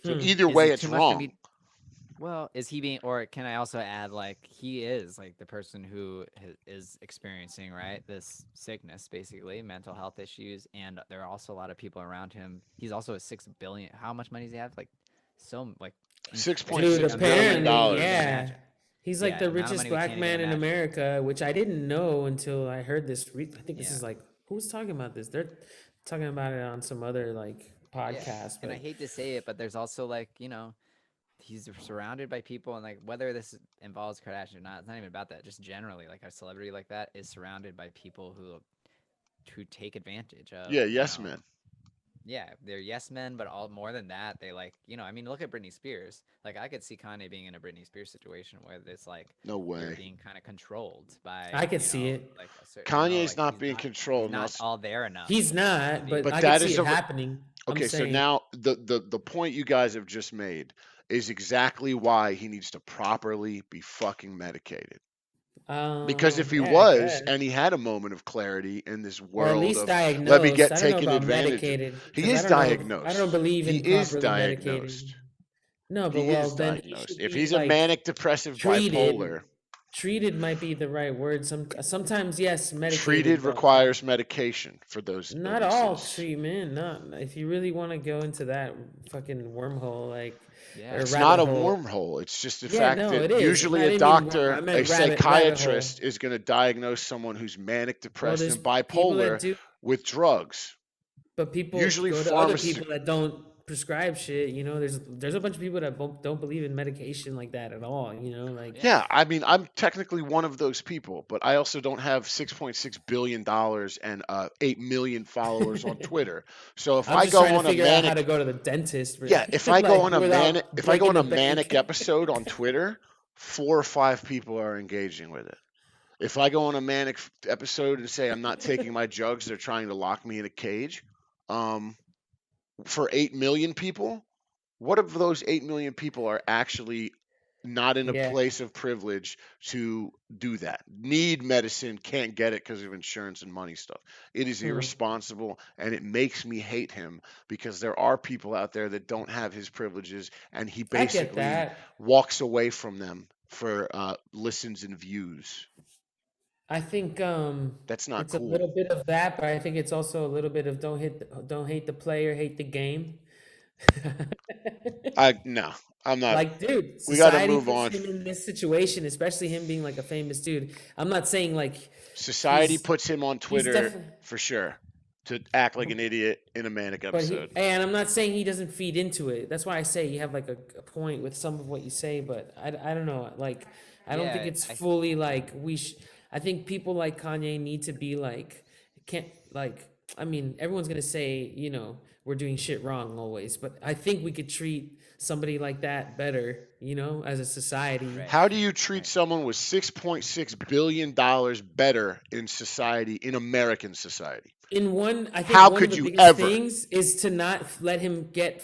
So Hmm. either is way, it it's too much for wrong. me? Well, is he being, or can I also add, like, he is like the person who is experiencing, right, this sickness, basically, mental health issues, and there are also a lot of people around him. He's also a 6 billion. How much money does he have? Like, so like, Six point Dude, six crazy amount of billion money. apparently, We can't even dollars. yeah. imagine. He's like Yeah, the the amount of richest money we black can't even man in imagine. America, which I didn't know until I heard this. I think this Yeah. is like, who was talking about this? They're talking about it on some other like Yeah, podcast, and I but hate to say it, but there's also like, he's surrounded by people, and like whether this involves Kardashian or not, it's not even about that. Just generally, like a celebrity like that is surrounded by people who take advantage of, Yeah, yes, man. yeah, they're yes men, but all more than that, they like, I mean, look at Britney Spears. Like I could see Kanye being in a Britney Spears situation where it's like No you're way. being kind of controlled by, I could see it. like a certain, Kanye's like not being he's controlled now. not all there enough. He's not, To but be, But I could that see is it a happening. I'm okay. So saying. now the point you guys have just made is exactly why he needs to properly be fucking medicated. Because if he Yeah, I was guess. and he had a moment of clarity in this Or at world least of let me diagnosed. get I don't know taken about advantage of, medicated he because is I don't diagnosed. believe He in is properly medicating. diagnosed. No, but He well, is then he diagnosed. should If be he's a like manic depressive treated. bipolar, Treated might be the right word. Sometimes yes, medicated, treated but requires medication for those not all illnesses. treatment. Not if you really want to go into that fucking wormhole, like yeah, or It's rabbit not a hole. wormhole. It's just the Yeah, fact no, that it is. usually I a didn't mean worm. I doctor, a meant rabbit hole. psychiatrist is going to diagnose someone who's manic Well, depressed there's and people that bipolar do, with drugs. but people Usually go to other pharmacy. people that don't prescribe shit. There's a bunch of people that don't believe in medication like that at all. Like Yeah, I mean, I'm technically one of those people, but I also don't have $6.6 billion and 8 million followers on Twitter. So if I'm I just go trying to on a figure out how to manic, go to the dentist, yeah, if I go like on a manic, without if I go breaking on a the manic bank. episode on Twitter, 4 or 5 people are engaging with it. If I go on a manic episode and say I'm not taking my drugs, they're trying to lock me in a cage. Um, for 8 million people, what if those 8 million people are actually not in a Yeah. place of privilege to do that? Need medicine, can't get it because of insurance and money stuff. It is irresponsible and it makes me hate him because there are people out there that don't have his privileges and he I get basically that. walks away from them for listens and views. I think That's not it's a cool. little bit of that, but I think it's also a little bit of don't hate the player, hate the game. No, I'm not. Like, dude, We got to society move puts on. him in this situation, especially him being like a famous dude. I'm not saying like Society he's puts him on he's Twitter definitely, for sure to act like an idiot in a manic but episode. and I'm not saying he doesn't feed into it. That's why I say you have like a point with some of what you say, but I don't know. Like, I don't think yeah. it's fully like I think people like Kanye need to be like, can't like, I mean, everyone's gonna say, we're doing shit wrong always, but I think we could treat somebody like that better, as a society. Right. How do you treat someone with $6.6 billion better in society, in American society? I think How one could of the you biggest ever? things is to not let him get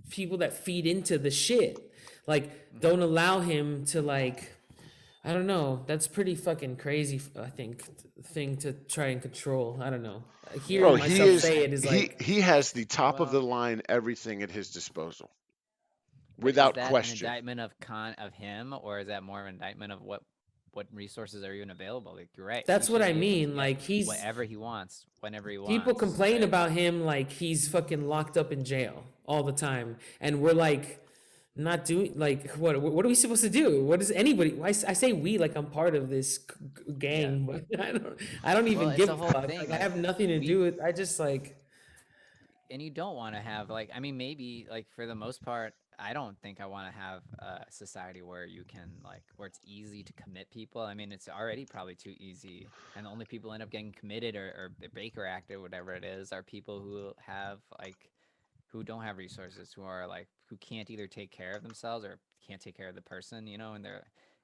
people that feed into the shit. Like, don't allow him to like, I don't know. That's pretty fucking crazy. I think thing to try and control. I don't know. Hearing Bro, he myself is say it is like, he has the top of the Well, line everything at his disposal. but is Without that an question. indictment of him, or is that more of an indictment of what resources are even available? Like you're right. that's He what should I be able to mean. get Like whatever he wants, whenever he people wants. complain Right? about him like he's fucking locked up in jail all the time, and we're like not doing like what are we supposed to do? What is anybody? I say we like I'm part of this gang, but I don't even Well, it's give a a whole fuck. thing. Like I Like have nothing to do with. I just like and you don't want to have like, I mean, maybe like for the most part, I don't think I want to have a society where you can like where it's easy to commit people. I mean, it's already probably too easy, and the only people end up getting committed or Baker Act or whatever it is are people who have like who don't have resources, who are like who can't either take care of themselves or can't take care of the person,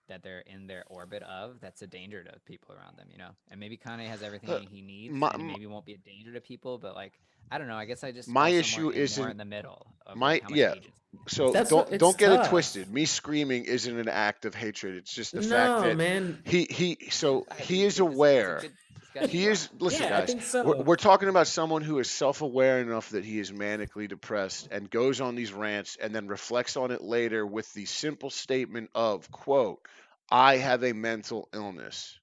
and they're in their orbit of. That's a danger to people around them. And maybe Kanye has Uh, everything he needs, my and maybe won't be a danger to people, but like I don't know. I guess I just my fall issue somewhere more isn't in the middle of like my how much yeah. agency. So That's what it's don't get it tough. twisted. Me screaming isn't an act of hatred. It's just the fact No, that man. he is It's a aware. good discussion He is point. listen, Yeah, I guys. think We're, so. we're talking about someone who is self-aware enough that he is manically depressed and goes on these rants and then reflects on it later with the simple statement of quote, "I have a mental illness."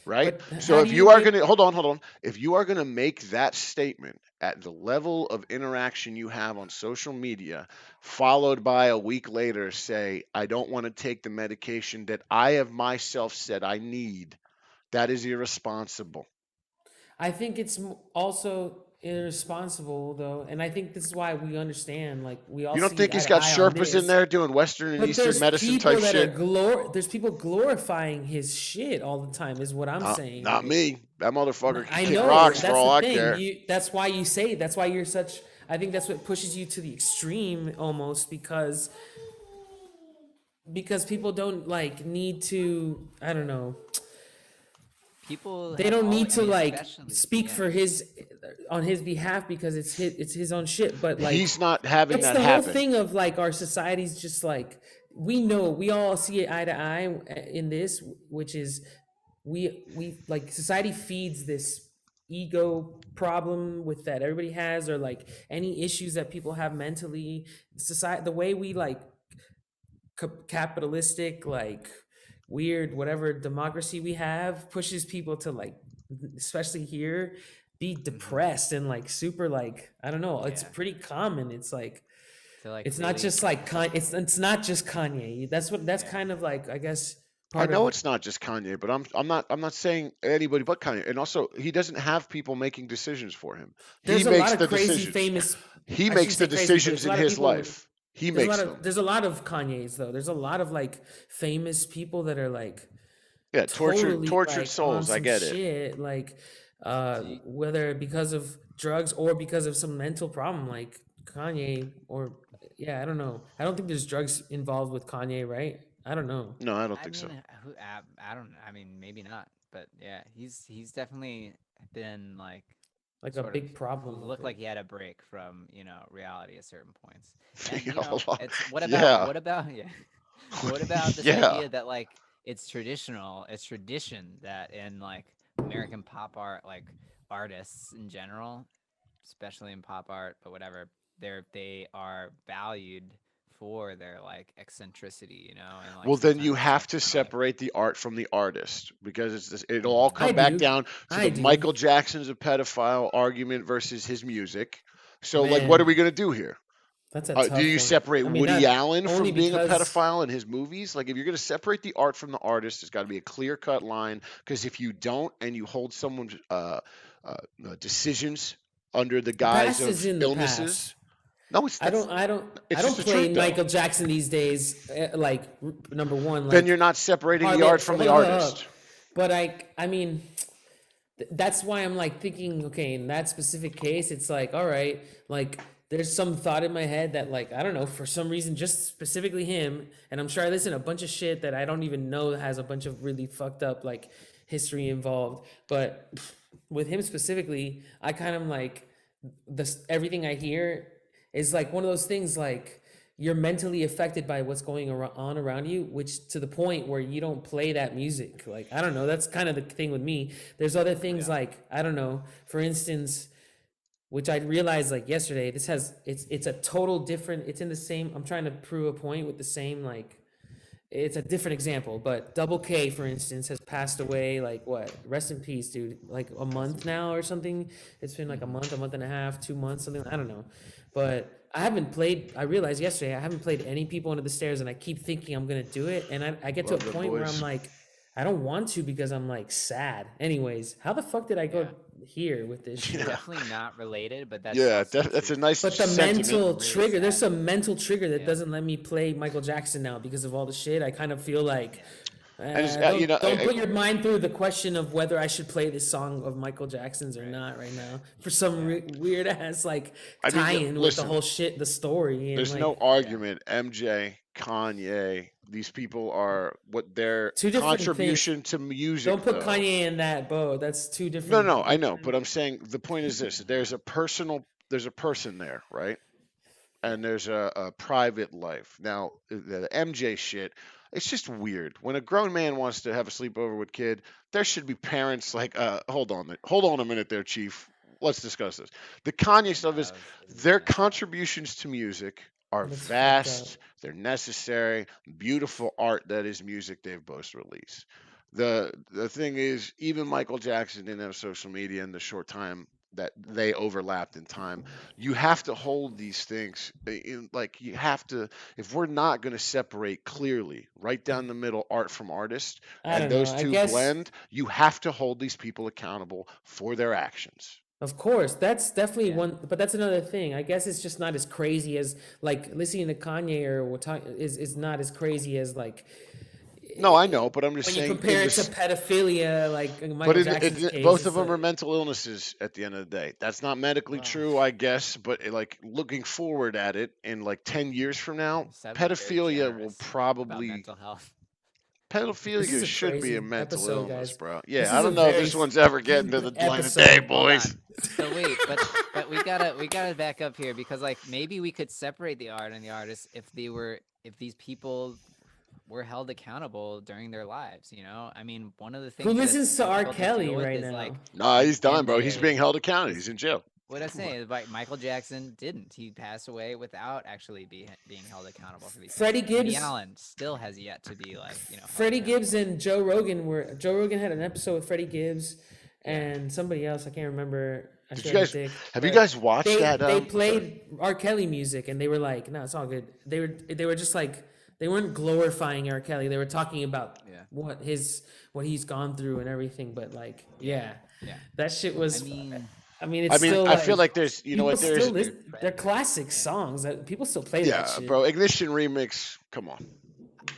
Right? But So how do if you you are make going to hold on. If you are going to make that statement at the level of interaction you have on social media, followed by a week later say, I don't want to take the medication that I have myself said I need, that is irresponsible. I think it's also irresponsible though, and I think this is why we understand, like we all You don't see think eye he's to got eye on Sherpas in this. there doing Western and But Eastern there's medicine type people that are shit? there's people glorifying his shit all the time, is what I'm saying. Not Like, me. That motherfucker can I kick know rocks for that's all the I thing. care. That's why you're such. I think that's what pushes you to the extreme almost because people don't like need to. I don't know. People They have don't need I to mean, like especially, speak yeah. for his on his behalf because it's his own shit. But like He's not having it's that the whole happen. thing of like our society's just like we all see it eye to eye in this, which is we like society feeds this ego problem with that everybody has, or like any issues that people have mentally. Society, the way we like capitalistic, like weird whatever democracy we have, pushes people to like, especially here, be Hmm. depressed and like super like I don't know. It's Yeah. pretty common. It's like To like it's not really just like it's not just Kanye. That's yeah. kind of like I guess I part know of it's not just Kanye, but I'm not saying anybody but Kanye. And also, he doesn't have people making decisions for him. He there's a lot makes of the crazy decisions. famous He I shouldn't makes the say crazy, but there's decisions a in lot of his people. life. He makes them. There's a lot of Kanye's though. There's a lot of like famous people that are like Yeah, totally tortured like on souls. I some get it. shit, like So you, whether because of drugs or because of some mental problem like Kanye, or yeah, I don't know. I don't think there's drugs involved with Kanye, right? I don't know. No, I don't I think mean, so. I don't. I mean, maybe not, but yeah, he's definitely been like Like a sort of big problem with looked it. like he had a break from reality at certain points. And Yeah, a lot. it's Yeah, what about yeah, what about this yeah. idea that like it's tradition that in like American pop art, like artists in general, especially in pop art, but whatever, they are valued for their like eccentricity, and like Well, then you sometimes have like to kind of like separate the art from the artist because it'll all mhm, I come back do. down to I the do. Michael Jackson's a pedophile argument versus his music. So, like, what are we Man, going to do here? that's a Do tough you one. separate I mean, Woody not Allen only from being a because pedophile in his movies? Like, if you're going to separate the art from the artist, there's got to be a clear cut line. Because if you don't, and you hold someone's decisions under the the guise past is of in the illnesses, past. no, I it's don't just the play truth, though. Michael Jackson these days. Like number one, Then you're like not separating the hardly. art from the Hold up. artist. But I mean, that's why I'm like thinking. Okay, in that specific case, it's like, all right, like there's some thought in my head that like I don't know, for some reason, just specifically him, and I'm sure I listen to a bunch of shit that I don't even know has a bunch of really fucked up like history involved. But with him specifically, I kind of like this everything I hear is like one of those things like you're mentally affected by what's going on around you, which to the point where you don't play that music. Like I don't know, that's kind of the thing with me. There's other things yeah, like I don't know, for instance, which I realized like yesterday. This has it's a total different. It's in the same. I'm trying to prove a point with the same like. It's a different example, but Double K, for instance, has passed away. Like what? Rest in peace, dude. Like a rest in month peace. now or something. It's been like Hmm. a month and a half, 2 months, something. I don't know, but I haven't played. I realized yesterday I haven't played any People Under the Stairs, and I keep thinking I'm gonna do it, and I get to a Love them point where I'm boys. like, I don't want to because I'm like sad. Anyways, how the fuck did I go Yeah. here with this shit. Yeah. Definitely not related, but that's Yeah, also that's a true. nice But the sentiment. mental Really trigger, there's sad. some mental trigger that Yeah. doesn't let me play Michael Jackson now because of all the shit. I kind of feel like And it's, you know, don't put your mind through the question of whether I should play this song of Michael Jackson's or not right now for some weird ass like I mean, tie-in with the listen, whole shit, the story, and there's like no argument. MJ, Kanye, these people are what their two different things. contribution to music. Don't put though. Kanye in that boat. That's two No, different. no, I know, but I'm saying the point is this: there's a person there, right? And there's a private life. Now, the MJ shit, it's just weird. When a grown man wants to have a sleepover with kid, there should be parents like, hold on a minute there, Chief. Let's discuss this. The Kanye stuff is their messed up. contributions to music are That's fucked vast. up. They're necessary. Beautiful art that is music they've both released. The thing is, even Michael Jackson didn't have social media in the short time that they overlapped in time. You have to hold these things in, like, you have to, if we're not going to separate clearly right down the middle art from artist I and don't know. those I two guess blend, you have to hold these people accountable for their actions. of course, that's definitely Yeah. one, but that's another thing. I guess it's just not as crazy as like listening to Kanye or what is not as crazy as like No, I know, but I'm just when you saying compare it to pedophilia, like in but Michael Jackson's case. both It's of them are like, mental illnesses at the end of the day. That's not medically Well, true, I guess, but like looking forward at it in like 10 years from now, Seb was very pedophilia will generous about probably mental health. this is pedophilia a should be a crazy mental episode, illness, guys. bro. This Yeah, I is a don't know if very this one's ever getting to the deep light of day, episode. Hold boys. on. So wait, but we gotta back up here because like maybe we could separate the art and the artist if these people were held accountable during their lives. You know, I mean, one of the Who things that's listens to R. difficult to Kelly deal with right is like now? Nah, he's done, bro. He's MJ. being held accountable. He's in jail. What I say is like Michael Jackson didn't. He passed away without actually being held accountable for these Freddie things. Woody Gibbs- Allen still has yet to be like, you know, held Freddie accountable. Gibbs and Joe Rogan had an episode with Freddie Gibbs and somebody else. I can't remember. I Did feel you like guys I did, have you but guys watched they that? they Sorry. played R. Kelly music and they were like, no, it's all good. They were just like they weren't glorifying R. Kelly. They were talking about Yeah. what he's gone through and everything. But like, yeah, Yeah. that shit was. I mean, it's still. I feel like there's, you know people what, there's still Weird they're trend. classic songs that people still play that yeah, shit. bro. Ignition remix. Come on.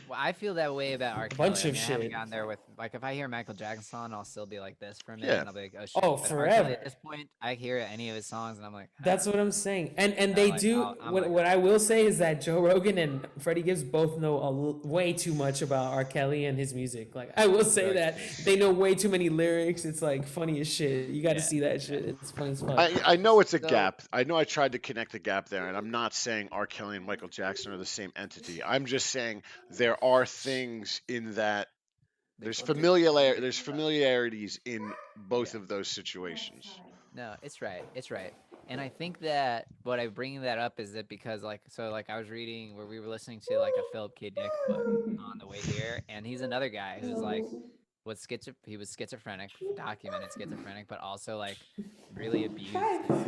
well, I feel that way about R. Kelly. bunch I of mean, I haven't shit. gotten there with like if I hear a Michael Jackson song, I'll still be like this for a minute, Yeah. and I'll be like, oh shit. Oh, But R. Kelly, forever. at this point, I hear any of his songs, and I'm like, That's what I'm saying. And they like, do. I'm What, like, what I will say is that Joe Rogan and Freddie Gibbs both know way too much about R. Kelly and his music. Like I will say that they know way too many lyrics. It's like funny as shit. You got to see that shit. It's funny as fuck. I know it's a So- gap. I know I tried to connect the gap there, and I'm not saying R. Kelly and Michael Jackson are the same entity. I'm just saying there are things in that there's familiarities in both of those situations. No, it's right. It's right. And I think that what I bring that up is that because like I was reading where we were listening to like a Philip K. Dick book on the way here, and he's another guy who's like he was schizophrenic, documented schizophrenic, but also like really abused his wives.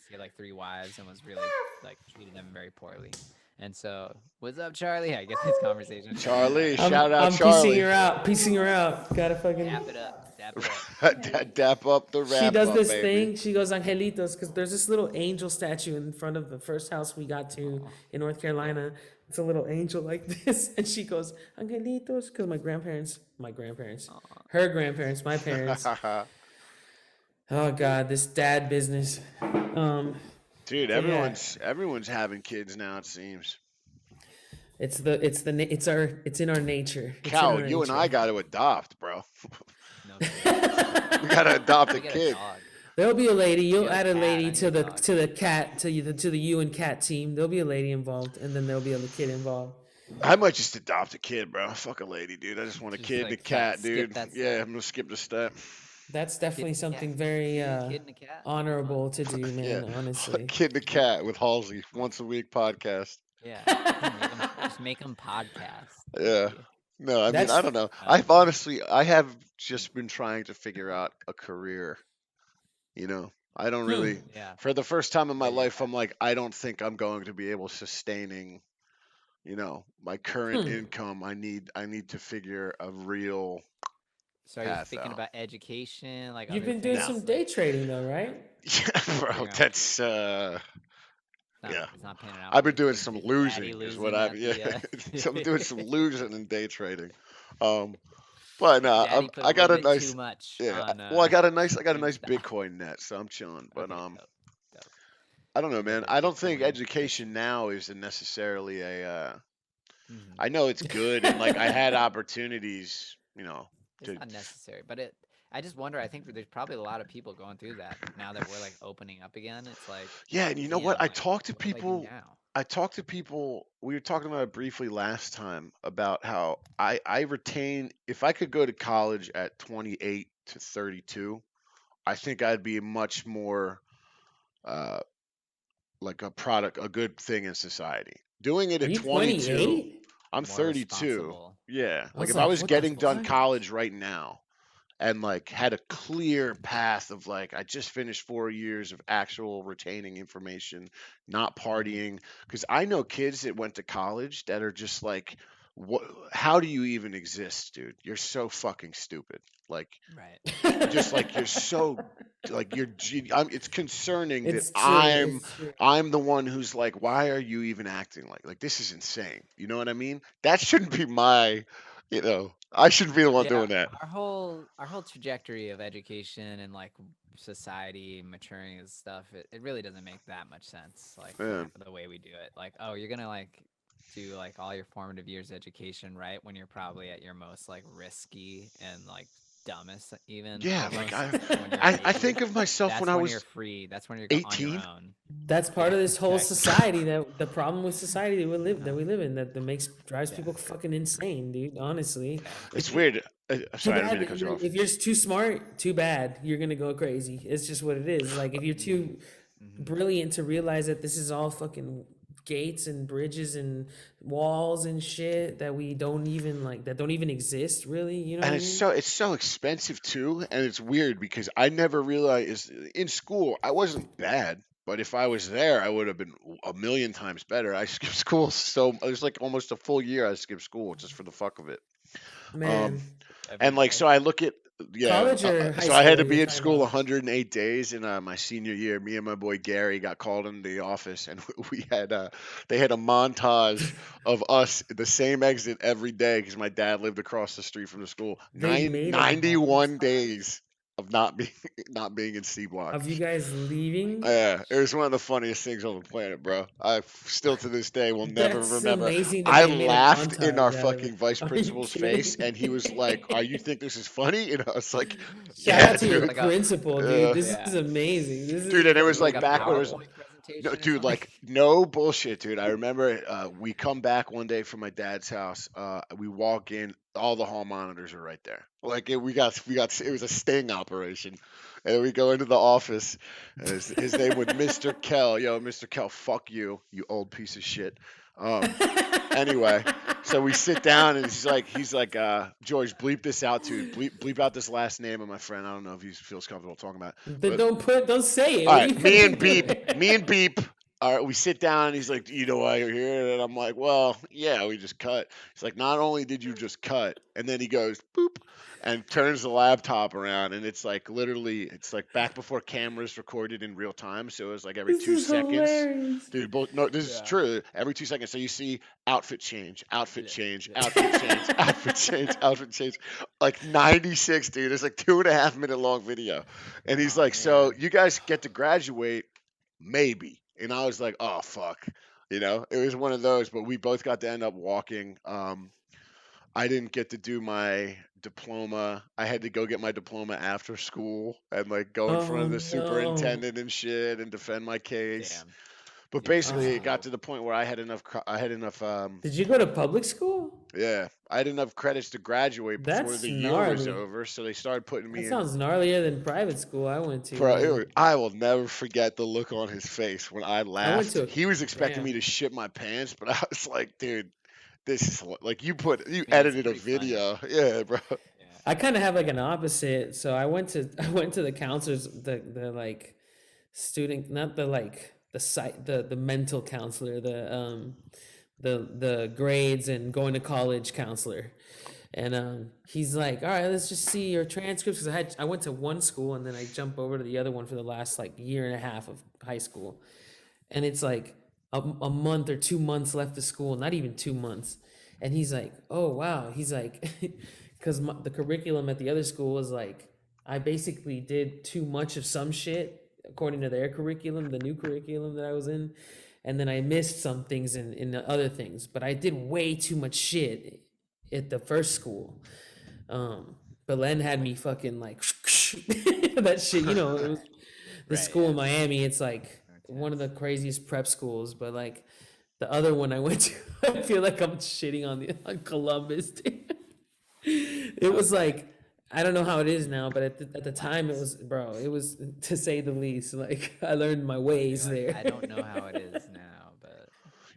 He had like 3 wives and was really like treated them very poorly. And so, what's up, Charlie? I get this conversation. Charlie, I'm, shout out I'm Charlie. piecing her out. Gotta fucking. Dap it up. Dap it up. Dap up the wrap She does up, this baby. thing. She goes Angelitos because there's this little angel statue in front of the first house we got to in North Carolina. It's a little angel like this, and she goes Angelitos because my grandparents, her grandparents, my parents. Oh God, this dad business. Dude, So, yeah. everyone's having kids now. It seems. It's in our nature. It's in Cal, our you and nature. I got to adopt, bro. No, We got to adopt a we get a kid. dog. There'll be a lady. You'll Get a add a cat, lady I to need the a dog. to the cat to the you and cat team. There'll be a lady involved, and then there'll be a kid involved. I might just adopt a kid, bro. Fuck a lady, dude. I just want a Just, kid and a like, cat, skip dude. that Yeah, step. I'm gonna skip the step. That's definitely Kid and something cat. very Kid and a cat. honorable to do, man. Yeah. Honestly. Kid and a cat with Halsey, once a week podcast. Yeah. Just make them podcast. Yeah. No, I mean, That's- I don't know. I have just been trying to figure out a career. You know, I don't really. Yeah. For the first time in my Yeah. life, I'm like, I don't think I'm going to be able sustaining, my current income. I need to figure a real So are you path thinking out. about education, like You've other been doing things? some No. day Like, trading though, right? Yeah, bro, figuring out that's yeah. it's not panning out I've for been you. doing some Is daddy losing, is what losing I've at yeah. the So I'm doing some losing in day trading. Um, but no, daddy put a I little got a bit too nice much yeah. on Well, I got a nice GameStop? Bitcoin net, so I'm chilling. But Okay, dope, dope. I don't know, You got man. that I don't think Bitcoin education addiction. now is necessarily a. Hmm. I know it's good, and like I had opportunities, you know, It's to not necessary, but I just wonder. I think there's probably a lot of people going through that now that we're like opening up again. It's like, yeah, and you know what? damn, like what do I do now? I talk to people. We were talking about it briefly last time about how I retain if I could go to college at 28 to 32, I think I'd be much more uh like a good thing in society. Doing it Are at you 22, 28? I'm More 32. responsible. Yeah, I like was if I like, was what the getting done fuck? college right now and like had a clear path of like I just finished 4 years of actual retaining information, not Hmm. partying. Because I know kids that went to college that are just like, what? How do you even exist, dude? You're so fucking stupid. Like, Right. just like you're so like it's concerning that It's true. It's true. I'm the one who's like, why are you even acting like this is insane? You know what I mean? That shouldn't be my, I shouldn't be the one Yeah, doing that. our whole trajectory of education and like society maturing and stuff, it really doesn't make that much sense. Like Yeah. the way we do it. Like, oh, you're gonna like do like all your formative years education right when you're probably at your most like risky and like dumbest even Yeah, like almost when you're a I baby. think of myself when That's I when you're was free. That's when you're on your 18. own. That's part Yeah, of this whole exactly. society that the problem with society that Uh-huh. we live in that makes drives Yeah, people fucking insane, dude. Honestly, yeah. if It's you weird. too Sorry, I didn't mean bad to cut you off. if you're too smart, too bad you're gonna go crazy. It's just what it is. Like if you're Mm-hmm. too Mm-hmm. brilliant to realize that this is all fucking gates and bridges and walls and shit that we don't even like that don't even exist really. You know what And I mean? it's so expensive too, and it's weird because I never realized in school I wasn't bad, but if I was there, I would have been a million times better. I skipped school so it was like almost a full year I skipped school just for the fuck of it. Um, Man, Every and like so day. I look at yeah, college or high so I had school to you're be in talking school about? 108 days in my senior year. Me and my boy Gary got called into the office, and we had they had a montage of us at the same exit every day because my dad lived across the street from the school. They made a 91 montage days of not being not being in C block. of you guys leaving. Yeah, it was one of the funniest things on the planet, bro. I still to this day will never That's remember. amazing that I they made a laughed in our montage out of it. fucking vice Are you principal's face, kidding? and he was like, "Are you think this is funny?" And I was like, Shout "Yeah, out to Is it your dude." like a principal, dude. Uh, This yeah? is amazing. This dude, is and it Is was it like like a fucking back when it was incredible. PowerPoint no, presentation or dude, something? like no bullshit, dude. I remember we come back one day from my dad's house. We walk in, all the hall monitors are right there. Like we got it was a sting operation, and we go into the office, and his name was Mr. Kell. Yo, Mr. Kell, fuck you, you old piece of shit. Um, anyway, so we sit down and he's like, George, bleep this out, dude. Bleep out this last name of my friend. I don't know if he feels comfortable talking about it. Then But don't say it. all What are right, you gonna do? Me and Beep. All right, we sit down. And he's like, "You know why you're here?" And I'm like, "Well, yeah, we just cut." He's like, "Not only did you just cut," and then he goes, "Boop," and turns the laptop around, and it's like literally, it's like back before cameras recorded in real time, so it was like every This two is seconds. hilarious. Dude, no, this is Yeah. true. Every 2 seconds, so you see outfit change, outfit Yeah. change, Yeah. outfit change, outfit change, outfit change. Like 96, dude. It's like 2.5 minute long video. And he's Oh like, "So man. you guys get to graduate, maybe." And I was like, "Oh fuck," It was one of those. But we both got to end up walking. I didn't get to do my diploma. I had to go get my diploma after school and like go in front Oh of the no. superintendent and shit and defend my case. Damn. But You went to basically, it got Oh. to school. the point where I had enough. Did you go to public school? Yeah, I had enough credits to graduate before That's the year was gnarly. over, so they started putting That me in. sounds gnarlier than private school I went to, Bro, man. I will never forget the look on his face when I I went laughed. to a He was expecting me damn. to shit my pants, but I was like, "Dude, this is like you Man, it's edited a pretty funny. video, yeah, bro." Yeah. I kind of have like an opposite. So I went to I went to the counselors, the like student, not the like the site, the mental counselor, the grades and going to college counselor. And he's like, all right, let's just see your transcripts, because I went to one school and then I jumped over to the other one for the last like year and a half of high school, and it's like a month or 2 months left of school, not even 2 months. And he's like, oh wow, he's like, because the curriculum at the other school was like, I basically did too much of some shit according to their curriculum, the new curriculum that I was in, and then I missed some things in the other things, but I did way too much shit at the first school. But Len had me fucking like that shit, it was the Right, school in yeah. Miami. It's like one of the craziest prep schools, but like the other one I went to, I feel like I'm shitting on Columbus. Dude. It was like, I don't know how it is now, but at the time it was, bro, it was, to say the least. Like, I learned my ways there. I don't know how it is now, but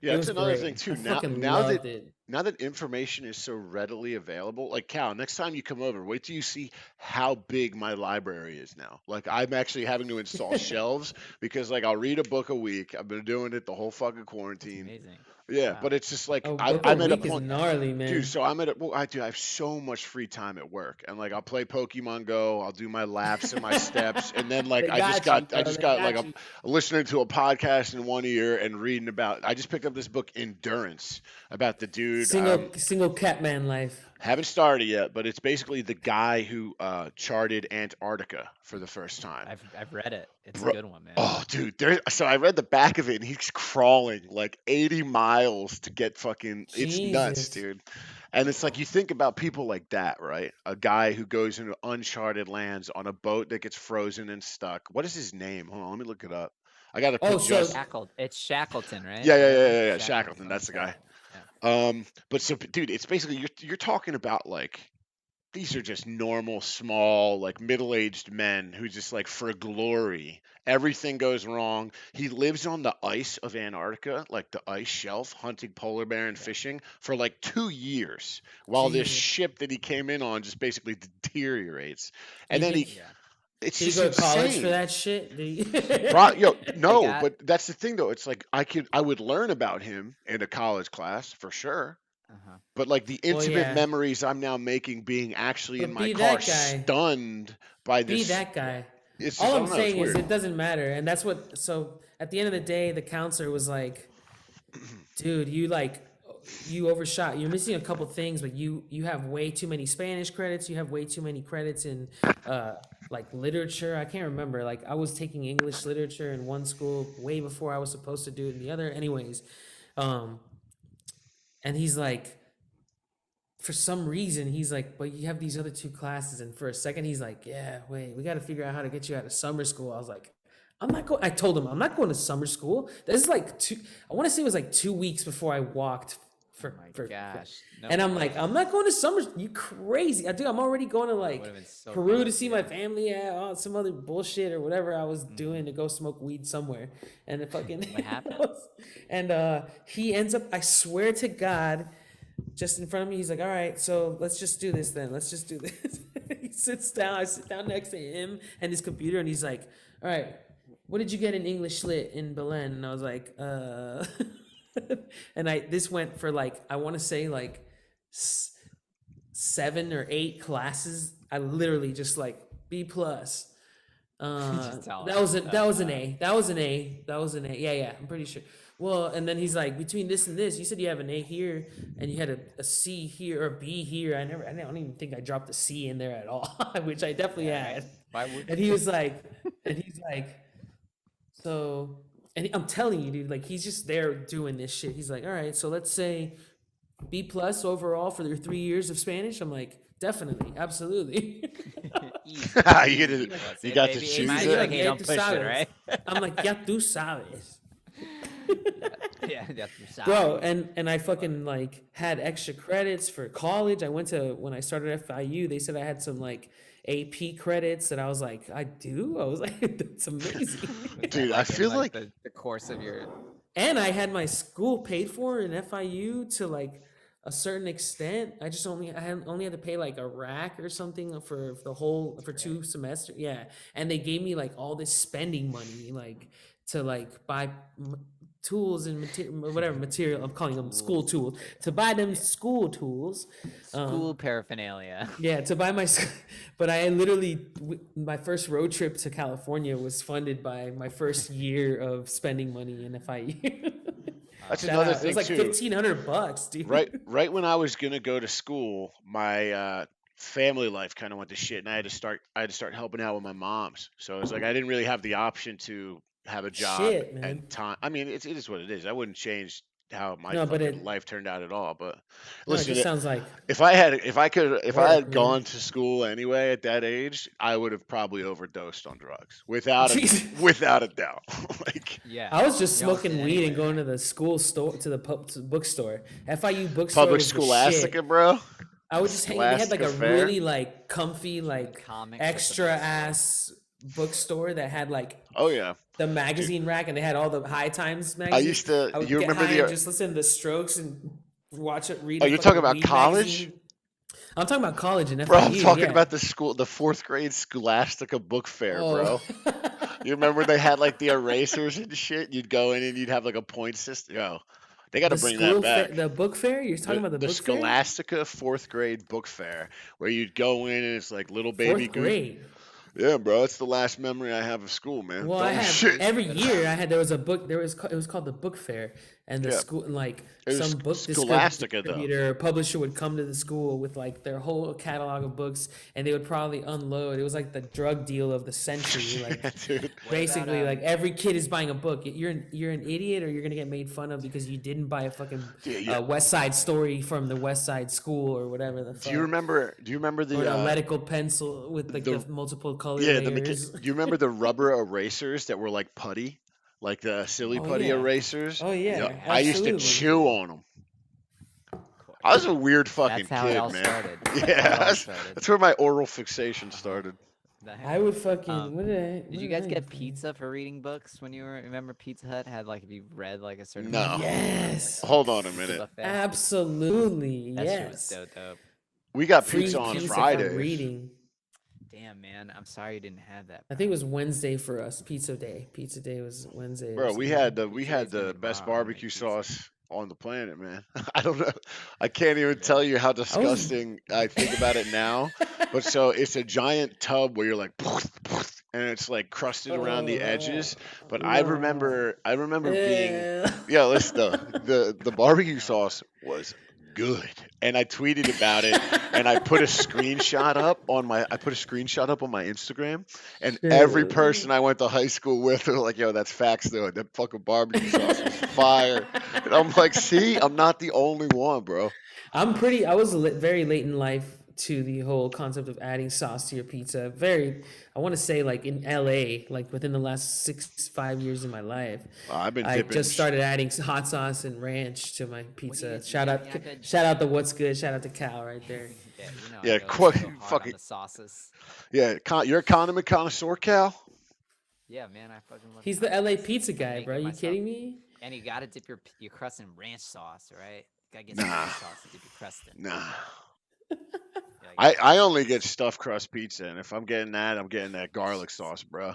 Yeah, It that's was another great. thing too. I fucking Now that loved it. now that information is so readily available, like Cal, next time you come over, wait till you see how big my library is now. Like I'm actually having to install shelves because like I'll read a book a week. I've been doing it the whole fucking that's quarantine. amazing. Yeah, Wow. but it's just like Oh, book a I'm at a week is point, gnarly, dude. man. So I'm at a well, I have so much free time at work, and like I'll play Pokemon Go, I'll do my laps and my steps, and then like They got you, I bro. just They got like got I'm you. listening to a podcast in one ear and reading about. I just picked up this book, Endurance, about the dude. Single Catman life. Haven't started yet, but it's basically the guy who charted Antarctica for the first time. I've read it. It's a Bro, good one, man. oh, dude, so I read the back of it, and he's crawling like 80 miles to get fucking. It's nuts, Jesus. dude. And it's like you think about people like that, right? A guy who goes into uncharted lands on a boat that gets frozen and stuck. What is his name? Hold on, let me look it up. I gotta Oh, put so just. It's Shackleton, right? Yeah, Is yeah, that yeah, one? yeah, yeah. Shackleton, that's the guy. Shackleton. Yeah. But so, dude, it's basically you're talking about like these are just normal, small, like middle-aged men who just like for glory, everything goes wrong. He lives on the ice of Antarctica, like the ice shelf, hunting polar bear and Yeah. fishing for like 2 years, while this Jesus. ship that he came in on just basically deteriorates. Did And then he he, Yeah. it's did he just go to college for insane. that shit? Yo, They no, got but that's the thing though. It's like I would learn about him in a college class for sure. uh-huh. But like the Well, intimate yeah. memories I'm now making being actually in But my be car that guy. stunned by Be this. that guy. It's All just I I'm don't know, it's saying is weird. it doesn't matter. And that's what, so at the end of the day, the counselor was like, dude, you overshot. You're missing a couple things, but you have way too many Spanish credits. You have way too many credits in like literature. I can't remember. Like I was taking English literature in one school way before I was supposed to do it in the other. Anyways, and he's like, for some reason, he's like, but you have these other two classes. And for a second, he's like, yeah, wait, we got to figure out how to get you out of summer school. I was like, I'm not going. I told him I'm not going to summer school. This is like I want to say it was like 2 weeks before I walked Oh my gosh. No and I'm way. like, I'm not going to summer. You crazy? Dude, I'm already going to That like would have been so Peru fun. to see my family. Yeah, some other bullshit or whatever I was doing to go smoke weed somewhere. And it fucking What happened? and he ends up. I swear to God, just in front of me, he's like, all right, so let's just do this then. Let's just do this. He sits down. I sit down next to him and his computer, and he's like, all right, what did you get in English lit in Belen? And I was like, and this went for like, I want to say like 7 or 8 classes. I literally just like B plus. Just tell That him. was an A. That was an A. Yeah, I'm pretty sure. Well, and then he's like, between this and this, you said you have an A here, and you had a C here or a B here. I don't even think I dropped a C in there at all, which I definitely had. Why would And you? he's like, so, and I'm telling you, dude, like he's just there doing this shit. He's like, all right, so let's say B plus overall for your 3 years of Spanish. I'm like, definitely, absolutely. Easy, You get easy to- plus you A, got to baby. A choose minus, it? like, hey, Ya don't tú push it, sabes. right? I'm like, ya tú sabes. Yeah, that's your Bro, side. and I fucking like had extra credits for college. When I started FIU, they said I had some like AP credits, and I was like, I do? I was like, that's amazing. Was Dude, that I in, feel like the course of your. And I had my school paid for in FIU to like a certain extent. I only had to pay like a rack or something for the whole for 2 semesters. Yeah, and they gave me like all this spending money, like to like buy tools and whatever material. I'm calling them school tools. To buy them school tools. School paraphernalia. Yeah, to buy my, but I literally, my first road trip to California was funded by my first year of spending money in FIU. That's Shout another out. It thing was like too. $1,500, dude. Right when I was gonna go to school, my family life kind of went to shit, and I had to start helping out with my mom's. So it's like I didn't really have the option to have a job Shit, man. and time. I mean, it is what it is. I wouldn't change how my No, but fucking it, life turned out at all. But no, it listen, just sounds like if I had work, man. gone to school anyway at that age, I would have probably overdosed on drugs without Jesus. without a doubt. Like Yeah. I was just You all smoking did weed and anyway, going right? to the school store, to the bookstore. FIU bookstore public was the scholastica, shit. bro. I would just hang. They had like a Scholastica Fair. really like comfy, like Comics at the extra bookstore. ass bookstore that had like Oh yeah. the magazine rack, and they had all the High Times I magazines. used to. I would You get remember high the? and just listen to the Strokes and watch it. Read. Oh, a you're talking fucking about weed college? magazine. I'm talking about college and FIU. Bro, I'm talking yeah. about the fourth grade Scholastica book fair, Oh. bro. You remember they had like the erasers and shit? You'd go in and you'd have like a point system. Yo, they got to The bring school that fair, back. the book fair. You're talking about the book fair. Scholastica fourth grade book fair, where you'd go in and it's like little baby Fourth Goose. grade. Yeah, bro, it's the last memory I have of school, man. Well, Don't I had shit. every year. There was a book. It was called the book fair, and the Yeah. school, like It was some book Scholastica, though. distributor or publisher would come to the school with like their whole catalog of books, and they would probably unload. It was like the drug deal of the century. Like Yeah, dude. basically, about, like every kid is buying a book. You're an idiot, or you're gonna get made fun of because you didn't buy a fucking Yeah. West Side Story from the West Side School or whatever the fuck. Do you remember Or the an Eletical pencil with like the multiple color layers. do you remember the rubber erasers that were like putty? Like the silly Oh, putty yeah. erasers? Oh, yeah, I used to absolutely. chew on them. I was a weird fucking That's how it kid, all man. started. That's how it Yeah, all that's, started. that's where my oral fixation started. The heck? I would fucking. what Did you guys I- get pizza for reading books when you were? Remember Pizza Hut had like if you read like a certain No. amount, Yes. Hold on a the minute. buffet? Absolutely. That shit was Yes. so dope. We got Free pizza on pizza for Fridays. reading. Damn man, I'm sorry you didn't have that. I think it was Wednesday for us. Pizza day. Pizza day was Wednesday. or Bro, we something. had Today's gonna the be best tomorrow, I barbecue make pizza. sauce on the planet, man. I don't know. I can't even tell you how disgusting I think about it now. But so it's a giant tub where you're like, and it's like crusted around the edges. But I remember being, Yeah. yeah, listen, the barbecue sauce was good, and I tweeted about it, and I put a screenshot up on my Instagram, and every Shit. person I went to high school with were like, "Yo, that's facts, though. That fucking barbecue sauce was fire." And I'm like, "See, I'm not the only one, bro." I was very late in life to the whole concept of adding sauce to your pizza. I want to say like in LA, like within the last 5 years of my life. I've been I dipping. just started adding hot sauce and ranch to my pizza. do? Shout Yeah, out, yeah, good. shout out to What's Good. Shout out to Cal right there. Yeah, you know, Yeah, I go quick, so hard on fucking- the sauces. Yeah, you're a condiment connoisseur, Cal. Yeah, man, I fucking love. He's the LA pizza guy, make bro. it You myself. kidding me? And you gotta dip your crust in ranch sauce, right? Gotta get Nah. some ranch sauce to dip your crust in. Nah, Yeah, I I only get stuffed crust pizza, and if I'm getting that garlic sauce, bro.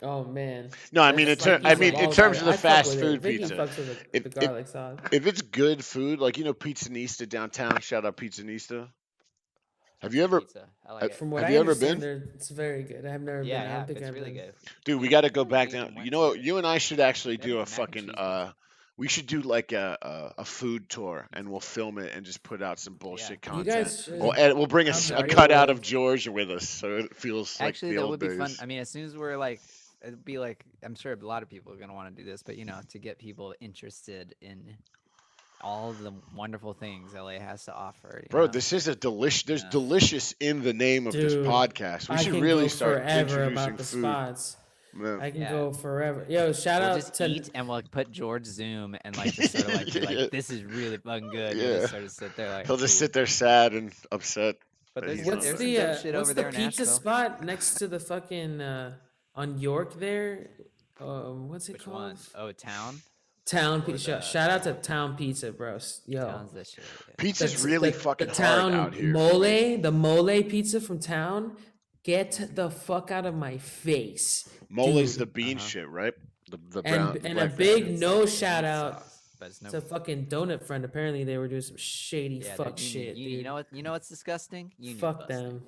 Oh man. No, I mean, That's in like easy terms balls. of the I fuck fast with it. food Vicky pizza. fucks with If- the garlic sauce. If it's good food, like Pizzanista downtown, shout out Pizzanista. Have you ever, pizza. I like it. From what have I you ever understand, been? it's very good. I have never Yeah, been. I yeah, don't think it's I've really been. good. dude? We got to go back even down. went You know, to it. you and I should actually do a Mac and fucking. cheese We should do like a food tour, and we'll film it and just put out some bullshit You content. guys should. We'll bring I'm a sorry, cutout well- of George with us, so it feels like Actually, the that old would be days. fun. I mean, as soon as we're like, it'd be like, I'm sure a lot of people are gonna want to do this, but to get people interested in all of the wonderful things LA has to offer. you Bro, know? this is a delicious. There's Yeah. delicious in the name of this Dude, podcast. We I should can really go start forever introducing about the food. spots. Man. I can Yeah. go forever. Yo, shout We'll out just to eat and we'll put George Zoom and like just sort of like be Yeah. like, this is really fucking good. You'll Yeah. just sort of sit there like He'll just "Ooh." sit there sad and upset. But that there's, he's what's not there's there. some dope shit what's over the there in pizza Nashville. spot next to the fucking on York there? What's it Which called? one? Oh, Town. Town Or Pizza. the- Shout out to Town Pizza, bros. Yo, Town's this shit. Yeah. Pizza's The- really the- fucking the hard Town out here. the mole pizza from Town. Get the fuck out of my face. Mole's Dude. the bean Uh-huh. shit, right? The brown And a black big It's no like shout meat out sauce, but it's no. to fucking Donut Friend. Apparently they were doing some shady Yeah, they're fuck union. shit, You dude. know what? You know what's disgusting? Union Fuck busting. them.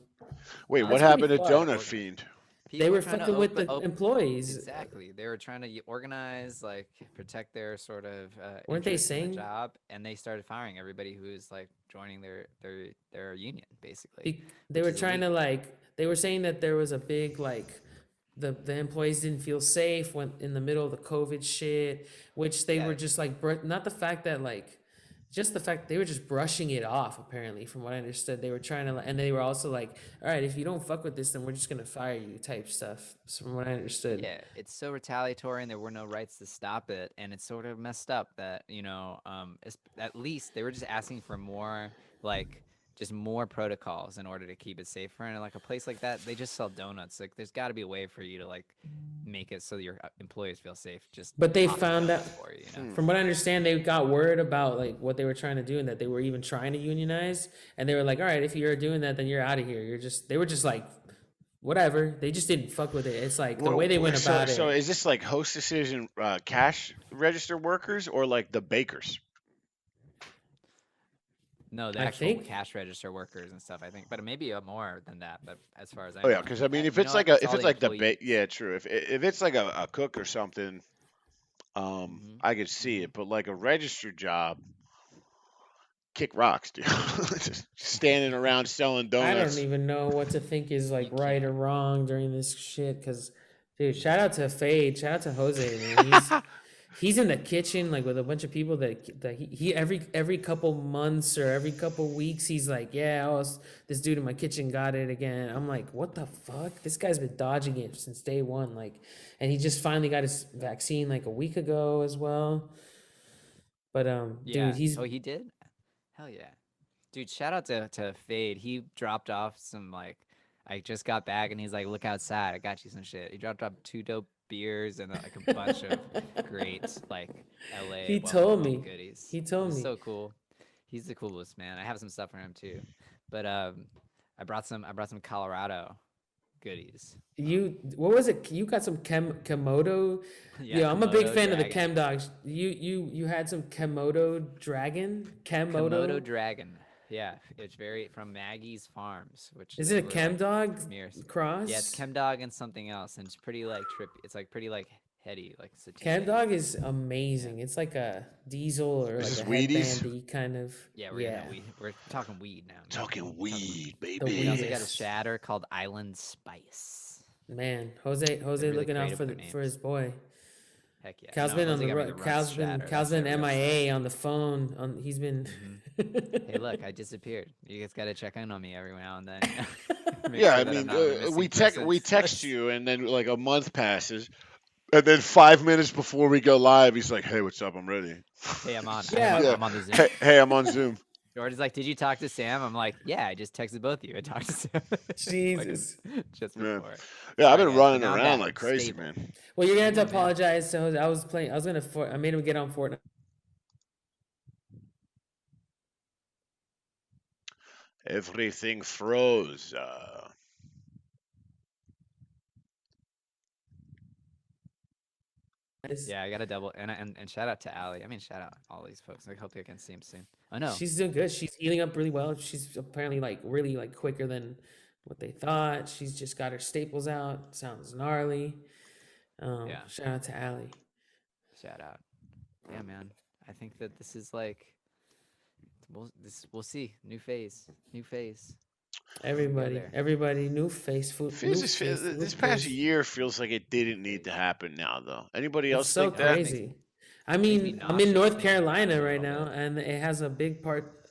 Wait, what That's pretty happened to fucked. Donut Organ- Fiend? They People were trying to fucking with the open. employees. Exactly. They were trying to organize, like, protect their sort of Weren't they interest in saying the job, and they started firing everybody who was like joining their union, basically. they which were is trying to illegal. like they were saying that there was a big like the employees didn't feel safe when in the middle of the COVID shit, which they Yeah, were just like not the fact that like just the fact they were just brushing it off. Apparently, from what I understood, they were trying to, and they were also like, all right, if you don't fuck with this, then we're just gonna fire you, type stuff. So from what I understood. yeah, it's so retaliatory, and there were no rights to stop it, and it's sort of messed up that at least they were just asking for more, like, just more protocols in order to keep it safer. And like a place like that, they just sell donuts. Like, there's got to be a way for you to like make it so your employees feel safe. Just But they tossing found out, donuts for you. from what I understand, they got word about like what they were trying to do and that they were even trying to unionize. And they were like, all right, if you're doing that, then you're out of here. They were just like, whatever. They just didn't fuck with it. It's like the way they went about So it. is this like hostesses and cash register workers, or like the bakers? No, the I actual think cash register workers and stuff, I think, but maybe more than that. But as far as I Oh yeah, know, because I mean, if you know it's what? like It's if all it's the like employees. yeah, true. If it's like a cook or something, Hmm. I could see it. But like a registered job, kick rocks, dude. Just standing around selling I don't donuts. even know what to think is like You right or can't. wrong during this shit. Cause, dude, shout out to Fade, shout out to Jose, man. He's in the kitchen like with a bunch of people that he every couple months or every couple weeks he's like, yeah, this dude in my kitchen got it again. I'm like, what the fuck? This guy's been dodging it since day one, like, and he just finally got his vaccine like a week ago as well. But Yeah. dude, he's Oh, he did? Hell yeah. Dude, shout out to Fade. He dropped off some like I just got back and he's like, look outside, I got you some shit. He dropped off 2 dope beers and like a bunch of great like LA he welcome told home me. goodies. He It told was me. so cool. He's the coolest, man. I have some stuff for him too. But I brought some Colorado goodies. What was it? You got some Komodo. Yeah, Yeah, I'm a big Komodo fan of the Dragon. Chem Dogs. You had some Komodo Dragon? Komodo Komodo? Dragon. Yeah, it's very from Maggie's Farms, which Is they it a were Chem like Dog premieres. Yeah, it's cross? Chemdog and something else, and it's pretty like trippy. It's like pretty like heady, like Chem sativa. Dog is Yeah, amazing. It's like a diesel or Is like this a Wheaties? headbandy kind of. yeah, Yeah, we're talking weed now, man. Talking We're talking weed. weed, the They also baby. got a weedest. shatter called Island Spice. Man, They're Jose really looking out creative with their for his names. boy. Heck yeah. Cal's No, been on Jose the got me to run shatter. Cal's That's my been real stuff. MIA on the phone. He's been. Hmm. Hey, look, I disappeared. You guys got to check in on me every now and then. Make Yeah, sure I that I'm mean, not on the we missing we persons text list. you, and then like a month passes, and then 5 minutes before we go live, he's like, "Hey, what's up? I'm ready." Hey, I'm on. Yeah. Yeah. I'm on the Zoom. Hey, I'm on Zoom. Jordan's like, "Did you talk to Sam?" I'm like, "Yeah, I just texted both of you. I talked to Sam." Jesus. Just Yeah. before. Yeah, I've Sorry, been guys, but running now I'm around back, like crazy, stable. man. Well, you're gonna have to Yeah, man. apologize to Jose. I was gonna. I made him get on Fortnite. Everything froze. Yeah, I got to double and shout out to Allie. I mean, shout out all these folks. I hope I can see him soon. I know. She's doing good. She's healing up really well. She's apparently like really like quicker than what they thought. She's just got her staples out. Sounds gnarly. Yeah. Shout out to Allie. Shout out. Yeah, man. I think that this is like we'll see. New phase. New phase. Everybody, new face, food. This past year feels like it didn't need to happen now, though. Anybody It's else so think that? crazy. I makes me mean, I'm in nauseous North thinking about it Carolina a right little now, bit. and it has a big part.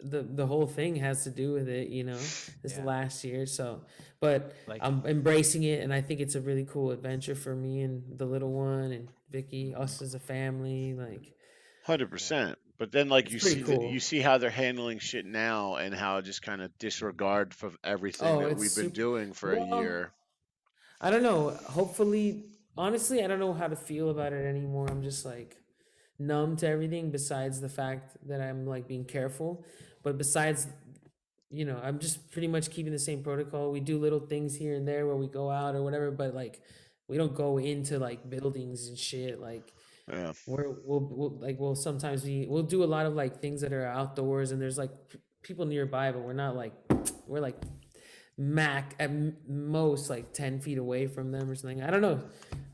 The whole thing has to do with it, this Yeah. last year. So, but Like I'm embracing it, and I think it's a really cool adventure for me and the little one and Vicky, us as a family. Like, 100%. But then, like, it's pretty cool. you see how they're handling shit now, and how just kind of disregard for everything Oh, that it's we've been super. doing for a Well, year. I don't know. Hopefully, honestly, I don't know how to feel about it anymore. I'm just like numb to everything besides the fact that I'm like being careful. But besides, I'm just pretty much keeping the same protocol. We do little things here and there where we go out or whatever, but like we don't go into like buildings and shit. Like Yeah. we'll sometimes we'll do a lot of like things that are outdoors, and there's like people nearby, but we're not like we're like at most like 10 feet away from them or something. I don't know.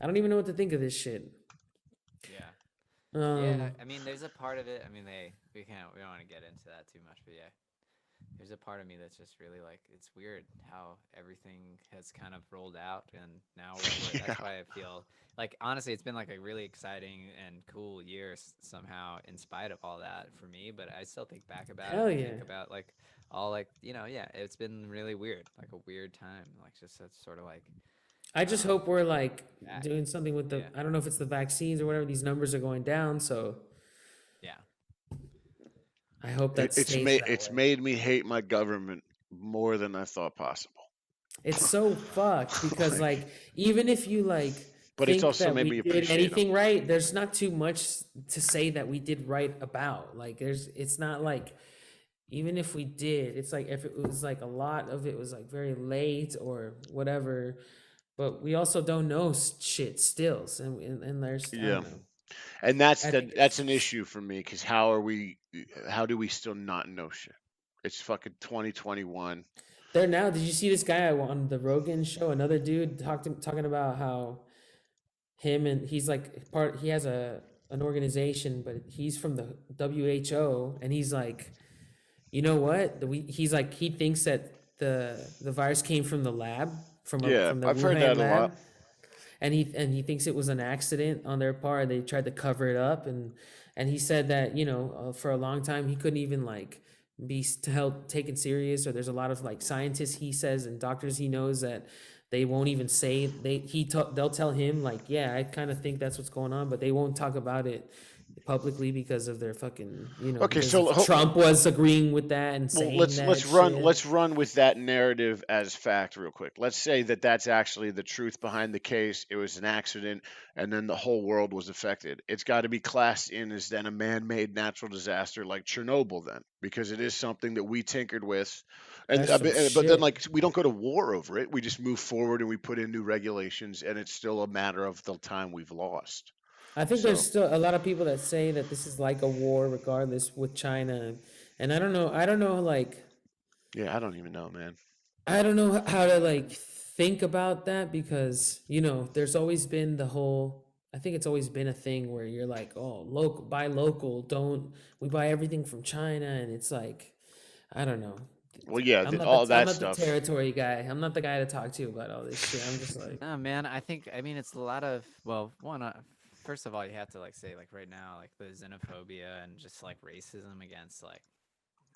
I don't even know what to think of this shit. Yeah. Um, I mean, there's a part of it. I mean, we don't want to get into that too much, but yeah, there's a part of me that's just really like it's weird how everything has kind of rolled out, and now Yeah. that's why I feel like honestly, it's been like a really exciting and cool year somehow in spite of all that for me. But I still think back about it hell and yeah. think about like all like yeah, it's been really weird, like a weird time, like just that's sort of like I just hope we're like back. doing something with the, Yeah, I don't know if it's the vaccines or whatever, these numbers are going down. So yeah, I hope that It's stays that way. made me hate my government more than I thought possible. It's so fucked because Like, like even if you like but it's think also that made we me did appreciate them. anything right, there's not too much to say that we did right about. Like it's not like even if we did, it's like if it was like a lot of it was like very late or whatever, but we also don't know shit stills, and there's I Yeah. don't know. And I think that's an it's issue for me because how do we still not know shit? It's fucking 2021. there now. Did you see this guy on the Rogan show? Another dude talking about how him and he's like part. He has an organization, but he's from the WHO, and he's like, you know what? He's like he thinks that the virus came from the lab Yeah, from the I've heard Wuhan that a lab, lot. and he thinks it was an accident on their part. They tried to cover it up, and he said that for a long time he couldn't even like be held taken serious. Or there's a lot of like scientists he says and doctors he knows that they won't even say they'll tell him like, yeah, I kind of think that's what's going on, but they won't talk about it publicly because of their fucking Okay, because so if Trump was agreeing with that and well, saying that shit. let's run with that narrative as fact real quick. Let's say that that's actually the truth behind the case. It was an accident, and then the whole world was affected. It's got to be classed in as then a man-made natural disaster like Chernobyl, then, because it is something that we tinkered with, and That's some but then shit. like we don't go to war over it. We just move forward and we put in new regulations, and it's still a matter of the time we've lost. I think there's So still a lot of people that say that this is like a war regardless with China. And I don't know like yeah, I don't even know, man. I don't know how to like think about that because there's always been the whole, I think it's always been a thing where you're like, oh, local, buy local, don't we buy everything from China, and it's like, I don't know. Well, yeah, I'm not all the I'm that not the stuff. territory guy. I'm not the guy to talk to about all this shit. I'm just like, no man, I mean it's a lot of well one first of all you have to like say like right now like the xenophobia and just like racism against like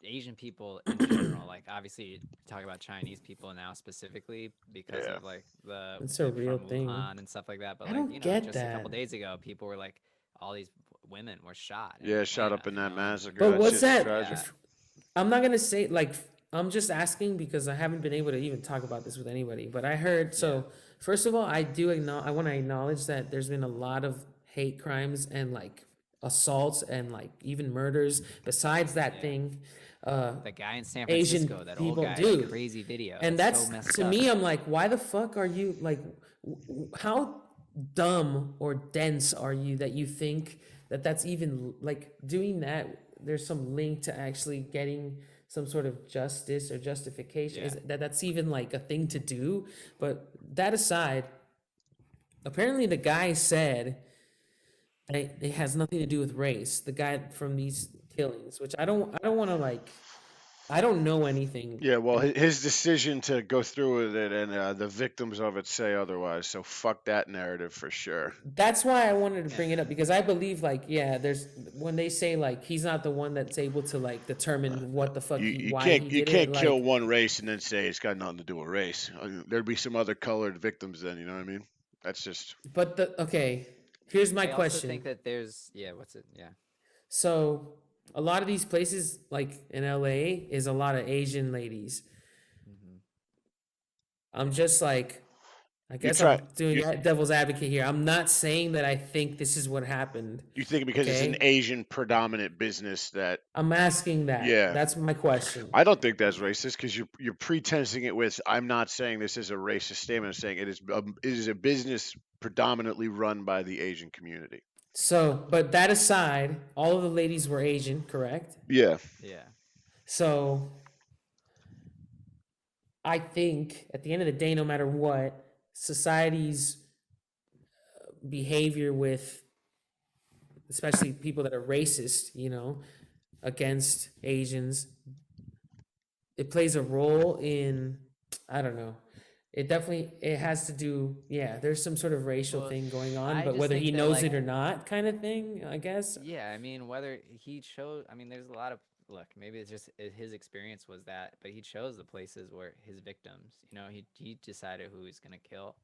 Asian people in general, like obviously you talk about Chinese people now specifically because Yeah. of like it's a real from thing. Wuhan and stuff like that, but I like don't get just a couple that. days ago people were like all these women were shot in Yeah, shot Atlanta, up in that and massacre. But That what's shit's that? tragic. I'm not gonna say like, I'm just asking because I haven't been able to even talk about this with anybody. But I heard, yeah, so first of all, I want to acknowledge that there's been a lot of hate crimes and like assaults and like even murders. Besides that yeah. thing, The guy in San Asian Francisco, that old people, guy, that dude. crazy video, And that's so that's, messed to up. me, I'm like, why the fuck are you like, how dumb or dense are you that you think that that's even like doing that? There's some link to actually getting some sort of justice or justification. Yeah, Is that's even like a thing to do? But that aside, apparently the guy said that it has nothing to do with race. The guy from these killings, which I don't want to like. I don't know anything. Yeah, well, his decision to go through with it and the victims of it say otherwise. So fuck that narrative for sure. That's why I wanted to yeah, bring it up because I believe like, yeah, there's when they say like he's not the one that's able to like determine what the fuck why he You did it, can't kill like, one race and then say it's got nothing to do with race. There'd be some other colored victims then. You know what I mean? That's just but okay, here's my I also think question. that there's what's it? Yeah, So a lot of these places like in LA is a lot of Asian ladies. hmm I'm just like, I You guess try I'm doing you devil's advocate here. I'm not saying that I think this is what happened. you think because it's an Okay, Asian predominant business that I'm asking that. yeah. That's my question. I don't think that's racist because you're pretensing it with. I'm not saying this is a racist statement. I'm saying it is a business predominantly run by the Asian community. So, but that aside, all of the ladies were Asian, correct? Yeah, Yeah. So, I think at the end of the day, no matter what, society's behavior with, especially people that are racist, against Asians, it plays a role in, I don't know. It has to do, yeah, there's some sort of racial Well, thing going on, I but just whether he think that knows like it or not, kind of thing, I guess. yeah, I mean whether he chose I mean there's a lot of look, maybe it's just his experience was that, but he chose the places where his victims, he decided who he's going to kill.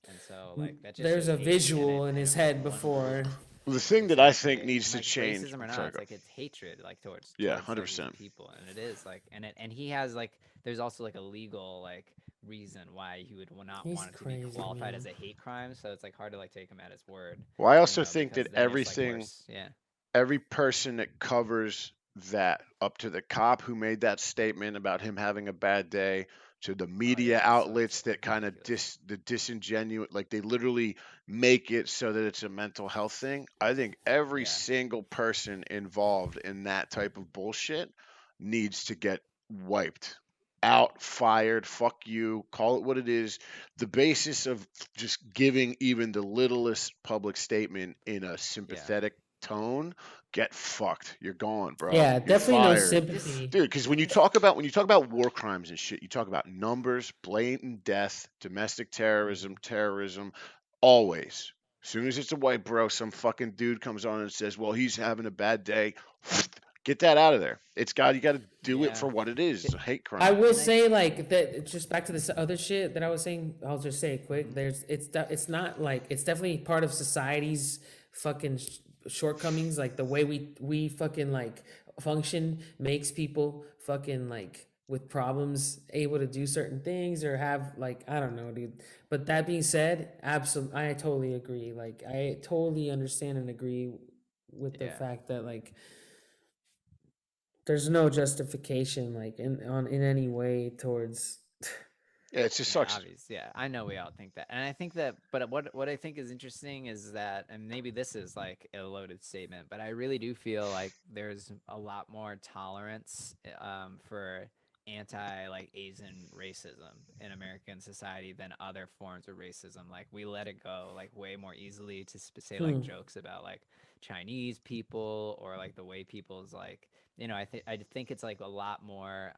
And so like that just There's shows a hate in visual it in in his a head one group. before. well, the thing that I think Exactly. needs And to like change. racism or not, Sorry, it's go. like it's hatred like towards Yeah, towards hundred like these percent. people, and it is like and he has like there's also like a legal like reason why he would not He's want it to be crazy, qualified as man. a hate crime, so it's like hard to like take him at his word, Well, I also think because that then it's like worse. Yeah. every person that covers that, up to the cop who made that statement about him having a bad day, to the Oh media yeah, it's so outlets that kind of ridiculous. the disingenuous, like they literally make it so that it's a mental health thing. I think every Yeah. single person involved in that type of bullshit needs to get wiped out, fired, fuck you, call it what it is. The basis of just giving even the littlest public statement in a Yeah. sympathetic tone, get fucked. You're gone, bro. Yeah, You're definitely no fired. This sympathy. Dude, because when you talk about war crimes and shit, you talk about numbers, blatant death, domestic terrorism, always. As soon as it's a white bro, some fucking dude comes on and says, "Well, he's having a bad day." Get that out of there. You got to do it yeah. for what it is. K- It's a hate I crime. will And I say like that. Just back to this other shit that I was saying. I'll just say it quick. It's not like it's definitely part of society's fucking shortcomings. Like the way we fucking like function makes people fucking like with problems able to do certain things or have like I don't know, dude. But that being said, absolutely, I totally agree. Like I totally understand and agree with the yeah. fact that like there's no justification like in any way towards Yeah, it just Yeah, sucks. obvious. Yeah, I know we all think that, and I think that. But what I think is interesting is that, and maybe this is like a loaded statement, but I really do feel like there's a lot more tolerance, for anti like Asian racism in American society than other forms of racism. Like we let it go like way more easily to say like hmm. jokes about like Chinese people or like the way people's like I think it's like a lot more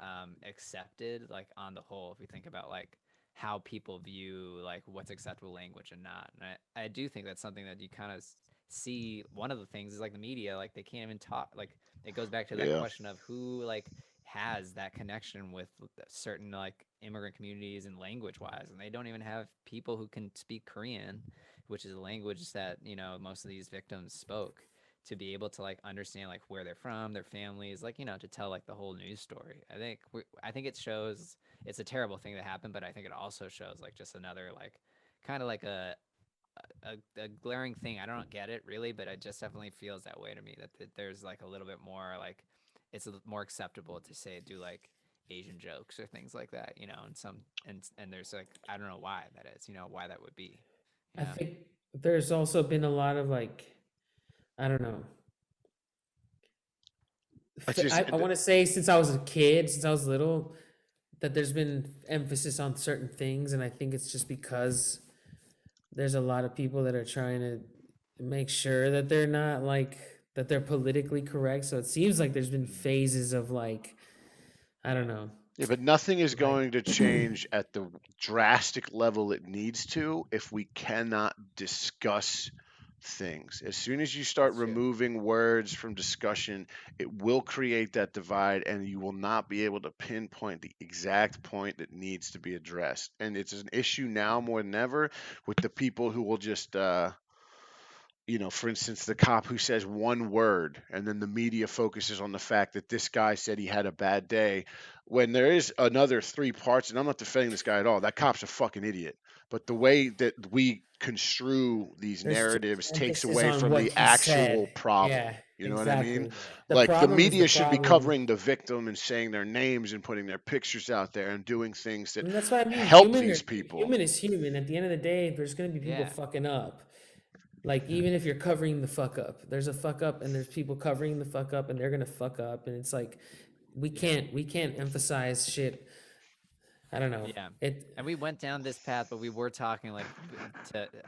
accepted like on the whole if we think about like how people view like what's acceptable language and not. And I do think that's something that you kind of see. One of the things is like the media, like they can't even talk. Like it goes back to that Yeah. question of who like has that connection with certain like immigrant communities and language wise, and they don't even have people who can speak Korean, which is a language that most of these victims spoke, to be able to like understand like where they're from, their families, like to tell like the whole news story. I think it shows it's a terrible thing that happened, but I think it also shows like just another like kind of like a glaring thing. I don't get it really, but it just definitely feels that way to me that there's like a little bit more like it's more acceptable to say do like Asian jokes or things like that, and and there's like I don't know why that is, why that would be, you I know. think there's also been a lot of like I don't know. It's just I want to say since I was a kid, since I was little, that there's been emphasis on certain things, and I think it's just because there's a lot of people that are trying to make sure that they're not like that they're politically correct. So it seems like there's been Mhm. phases of like I don't Yeah. know, yeah, but nothing is like going to change at the drastic level it needs to if we cannot discuss things. As soon as you start That's true. removing words from discussion, it will create that divide and you will not be able to pinpoint the exact point that needs to be addressed. And it's an issue now Yeah. more than ever with the people who will just for instance, the cop who says one word and then the media focuses on the fact that this guy said he had a bad day, when there is another three parts, and I'm not defending this guy at all. That cop's a fucking idiot. But the way that we construe these There's too narratives much takes emphasis away on from what the he actual said. problem. Yeah, You know what I mean? exactly. Yeah. The Like, the problem is the media should be problem. covering the victim and saying their names and putting their pictures out there and doing things that And that's what I mean. help these people. Human is human. At the end of the day, there's gonna be people Yeah. fucking up. Like, even if you're covering the fuck up, there's a fuck up, and there's people covering the fuck up, and they're gonna fuck up, and it's like we can't emphasize shit. I don't know. Yeah. It And we went down this path, but we were talking like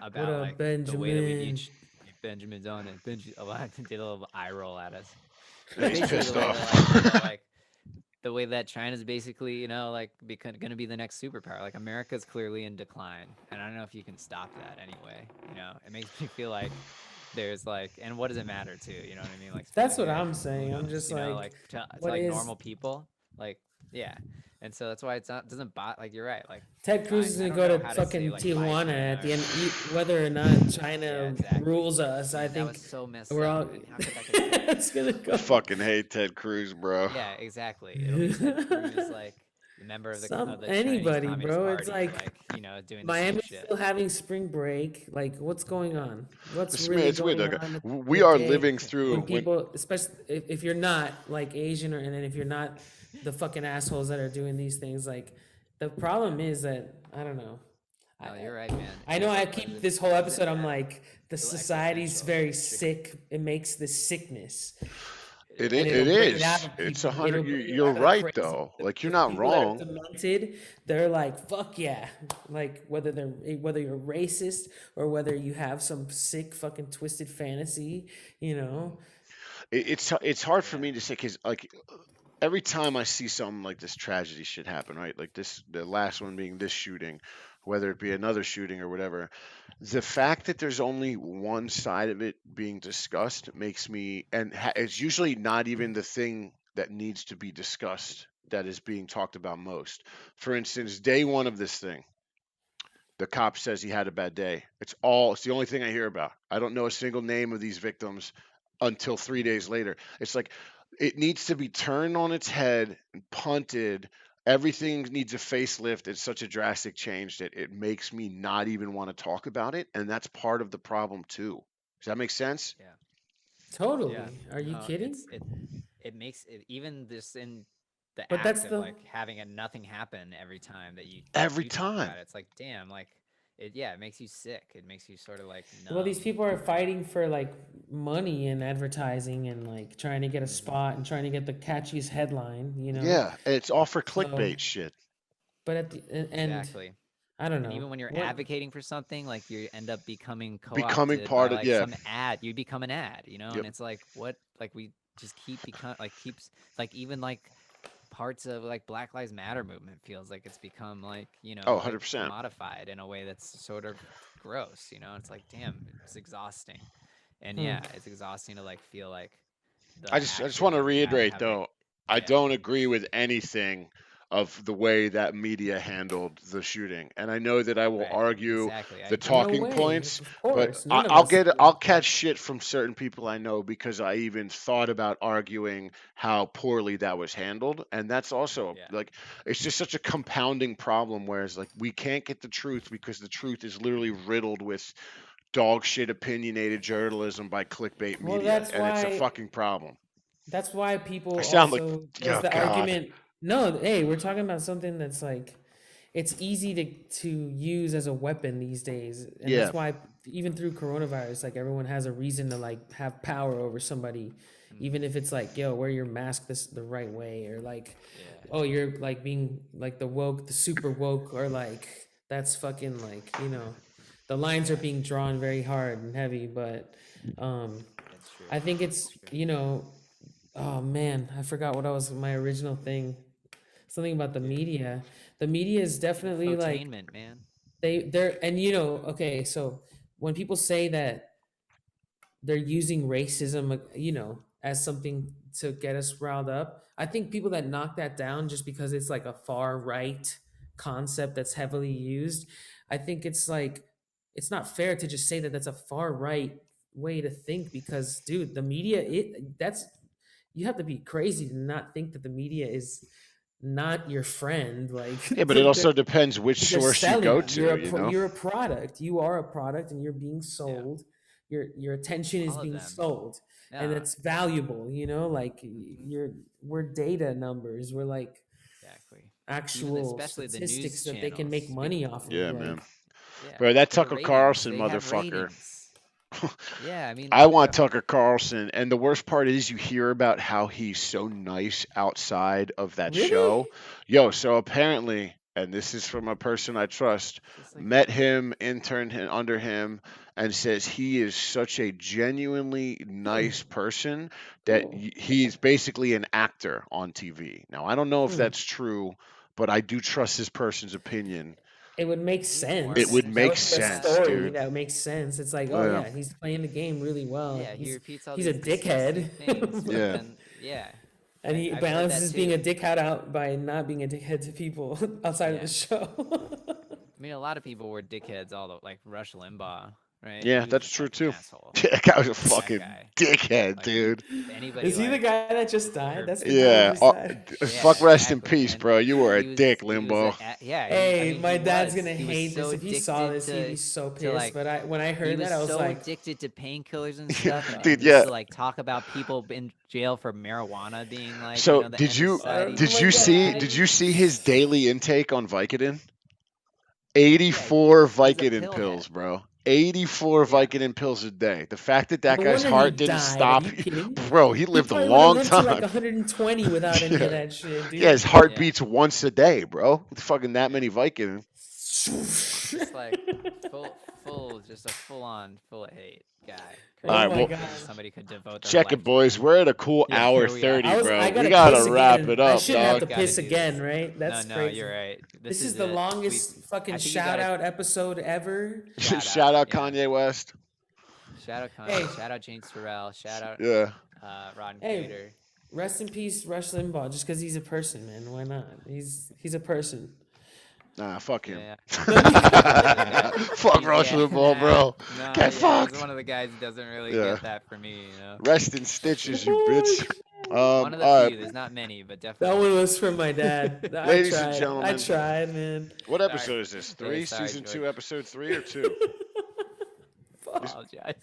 about up, like the way that we Benjamin? each Benjamin's on it. Benjamin did a little eye roll at us. And he's Basically, pissed the way off. that, like the way that China's basically, like going to be the next superpower. Like, America's clearly in decline, and I don't know if you can stop that anyway. It makes me feel like there's like, and what does it matter too? You know what I mean? Like, That's what spreading it, I'm who saying. I'm knows? just Like like, to what like is normal people, like yeah. And so that's why it's not doesn't bot like you're right. Like Ted Cruz is I gonna don't go know to how to say, fucking like, Tijuana Biden at the end, or whether or not China yeah, exactly. rules us. I That think was so messed we're up. all. Man. How could that could happen? It's gonna go. I fucking hate Ted Cruz, bro. Yeah, exactly. It'll be Ted Cruz, like the member of the Chinese Anybody, Communist bro. Party, It's like doing the Miami's same shit. still having spring break. Like, what's going on? What's It's really weird. going Like, on? we are Okay, living through when people, especially if you're not like Asian, and then if you're not the fucking assholes that are doing these things, like the problem is that I don't know. Oh, you're right, man. I know I What keep is it- this whole what is it episode. I'm matter? like, the Feel society's existential. very sick. It makes this sickness. It And is. it'll bring it out of It's people. 100. It'll bring it You're out of the right crazy. though. Like, you're The not people that are wrong. demented, they're like, fuck yeah. Like, whether you're racist or whether you have some sick fucking twisted fantasy, It's hard for Yeah. me to say because, like, every time I see something like this tragedy shit happen, right? Like the last one being this shooting, whether it be another shooting or whatever, the fact that there's only one side of it being discussed makes me, and it's usually not even the thing that needs to be discussed that is being talked about most. For instance, day one of this thing, the cop says he had a bad day. It's the only thing I hear about. I don't know a single name of these victims until 3 days later. It's like it needs to be turned on its head and punted. Everything needs a facelift. It's such a drastic change that it makes me not even want to talk about it. And that's part of the problem too. Does that make sense? Totally. Yeah. Are you No, kidding? It makes it even just in the But act that's of the- like having nothing happen every time that you Every do talk time. about it. It's like, damn, like it makes you sick. It makes you sort of like Well, these numb. people are fighting for like money and advertising and like trying to get a spot and trying to get the catchiest headline, Yeah. And it's all for clickbait shit. But at the and Exactly. I don't know. And even when you're What- advocating for something, like you end up becoming Becoming co-opted part by, of- like yeah. some ad. You become an ad, Yep. and it's like what like we just keeps like even like parts of like Black Lives Matter movement feels like it's become like Oh, like 100%. commodified in a way that's sort of gross. It's like damn, it's exhausting, and Hmm. yeah, it's exhausting to like feel like. I just want to reiterate though, I yeah. don't agree with anything of the way that media handled the shooting, and I know that I will argue exactly. I the agree. talking No way, points, of but course, none of I'll us do. I'll catch shit from certain people I know because I even thought about arguing how poorly that was handled, and that's also Yeah. like it's just such a compounding problem. Whereas like we can't get the truth because the truth is literally riddled with dog shit opinionated journalism by clickbait Well, media, that's and it's a why- fucking problem. That's why people I sound like- also oh, there's the God. argument. No, hey, we're talking about something that's like it's easy to use as a weapon these days, and Yeah. that's why even through coronavirus, like everyone has a reason to like have power over somebody, even if it's like, yo, wear your mask the right way, or like, oh, you're like being like the super woke, or like that's fucking like the lines are being drawn very hard and heavy, but That's true. I think it's oh man, I forgot what my original thing. Something about the media. The media is definitely like Infotainment, man. they're and okay, so when people say that they're using racism, as something to get us riled up, I think people that knock that down just because it's like a far right concept that's heavily used, I think it's like it's not fair to just say that that's a far right way to think because, dude, the media, you have to be crazy to not think that the media is not your friend. Like, Yeah, but it also they're, depends which they're source you selling go you. You're to, you know? you're a product. You are a product, and you're being Yeah. sold. Your attention is All of being them. sold, and Yeah, it's valuable. Like we're data numbers. We're like exactly. actual especially the news statistics that they can make channels. money off of. Yeah, Like, man. Yeah, Bro, that for the Tucker ratings, Carlson they have motherfucker. ratings. Yeah, I mean, I want Tucker Carlson, and the worst part is you hear about how he's so nice outside of that really? show. Yo, so apparently, and this is from a person I trust, Just like, met him, interned under him, and says he is such a genuinely nice person that Cool. he's basically an actor on TV. Now, I don't know if Hmm. that's true, but I do trust this person's opinion. It would make he's sense. It would working That make would be a sense, story dude. that makes sense. It's like, oh Yeah. yeah, he's playing the game really well. yeah, he repeats all he's a these disgusting dickhead. things. But Yeah. then, yeah, And he I've heard that balances being a too. dickhead out by not being a dickhead to people outside of Yeah. the show. I mean, a lot of people were dickheads. Like Rush Limbaugh, right? Yeah, He was that's a true fucking too. asshole. That guy was a That fucking guy. dickhead, Like, dude. Anybody Is he the like, guy that just died? or- That's the guy that Yeah. just died. Fuck Yeah, rest in exactly. peace, And bro. You were a he was dick, he was Limbo. yeah. Hey, I mean, my he dad's was. gonna He was hate this. so If he saw this, he'd be addicted so to, pissed. like, But when I he heard was that, I was so like, addicted to painkillers and stuff, and Dude, he used yeah. to like talk about people in jail for marijuana being like, So the did end you of society. did Oh you my see God. did you see his daily intake on Vicodin? Yeah, 84 he's a Vicodin pill pills, head. bro. 84 Yeah. Vicodin pills a day. The fact that no guy's wonder he heart didn't died. stop, Are you kidding? bro, he He lived a probably would have long lived to like time. 120 without any Yeah. of that shit, dude. Yeah, his heart Yeah. beats once a day, bro. It's fucking that many Vicodin. Just like just a full of hate guy. Oh All right, my well, God. Somebody could devote their check life it, boys. to. We're at a cool Yeah, hour here we are. 30, I bro. gotta We gotta piss wrap again. it I up, shouldn't have dog. to Gotta piss do again, this. right? That's No, crazy. you're right. This is it. the We- longest fucking I think you shout gotta- out episode ever. Shout out yeah. Kanye West. Shout out Kanye. Hey. Shout out James Terrell. Shout out Yeah. Rodden Hey. Cater. Rest in peace, Rush Limbaugh. Just because he's a person, man. Why not? He's a person. Nah, fuck him. Yeah. Fuck He's- Rush yeah, Limbaugh, bro. No, Get He's fucked. one of the guys who doesn't really Yeah. get that for me, you know. Rest in stitches, you bitch. One of the all few. right. There's not many, but That definitely. one was from my dad. Ladies I and tried. gentlemen. I tried, man. What Sorry. episode is this? Yeah, 3? sorry, Season George. 2, episode 3 or 2? Apologize.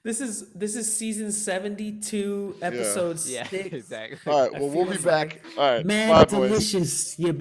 This is season 72, episode Yeah, 6. exactly. All right, I well, we'll feel be it's back. like, All right, Man, bye, it's boys. delicious. You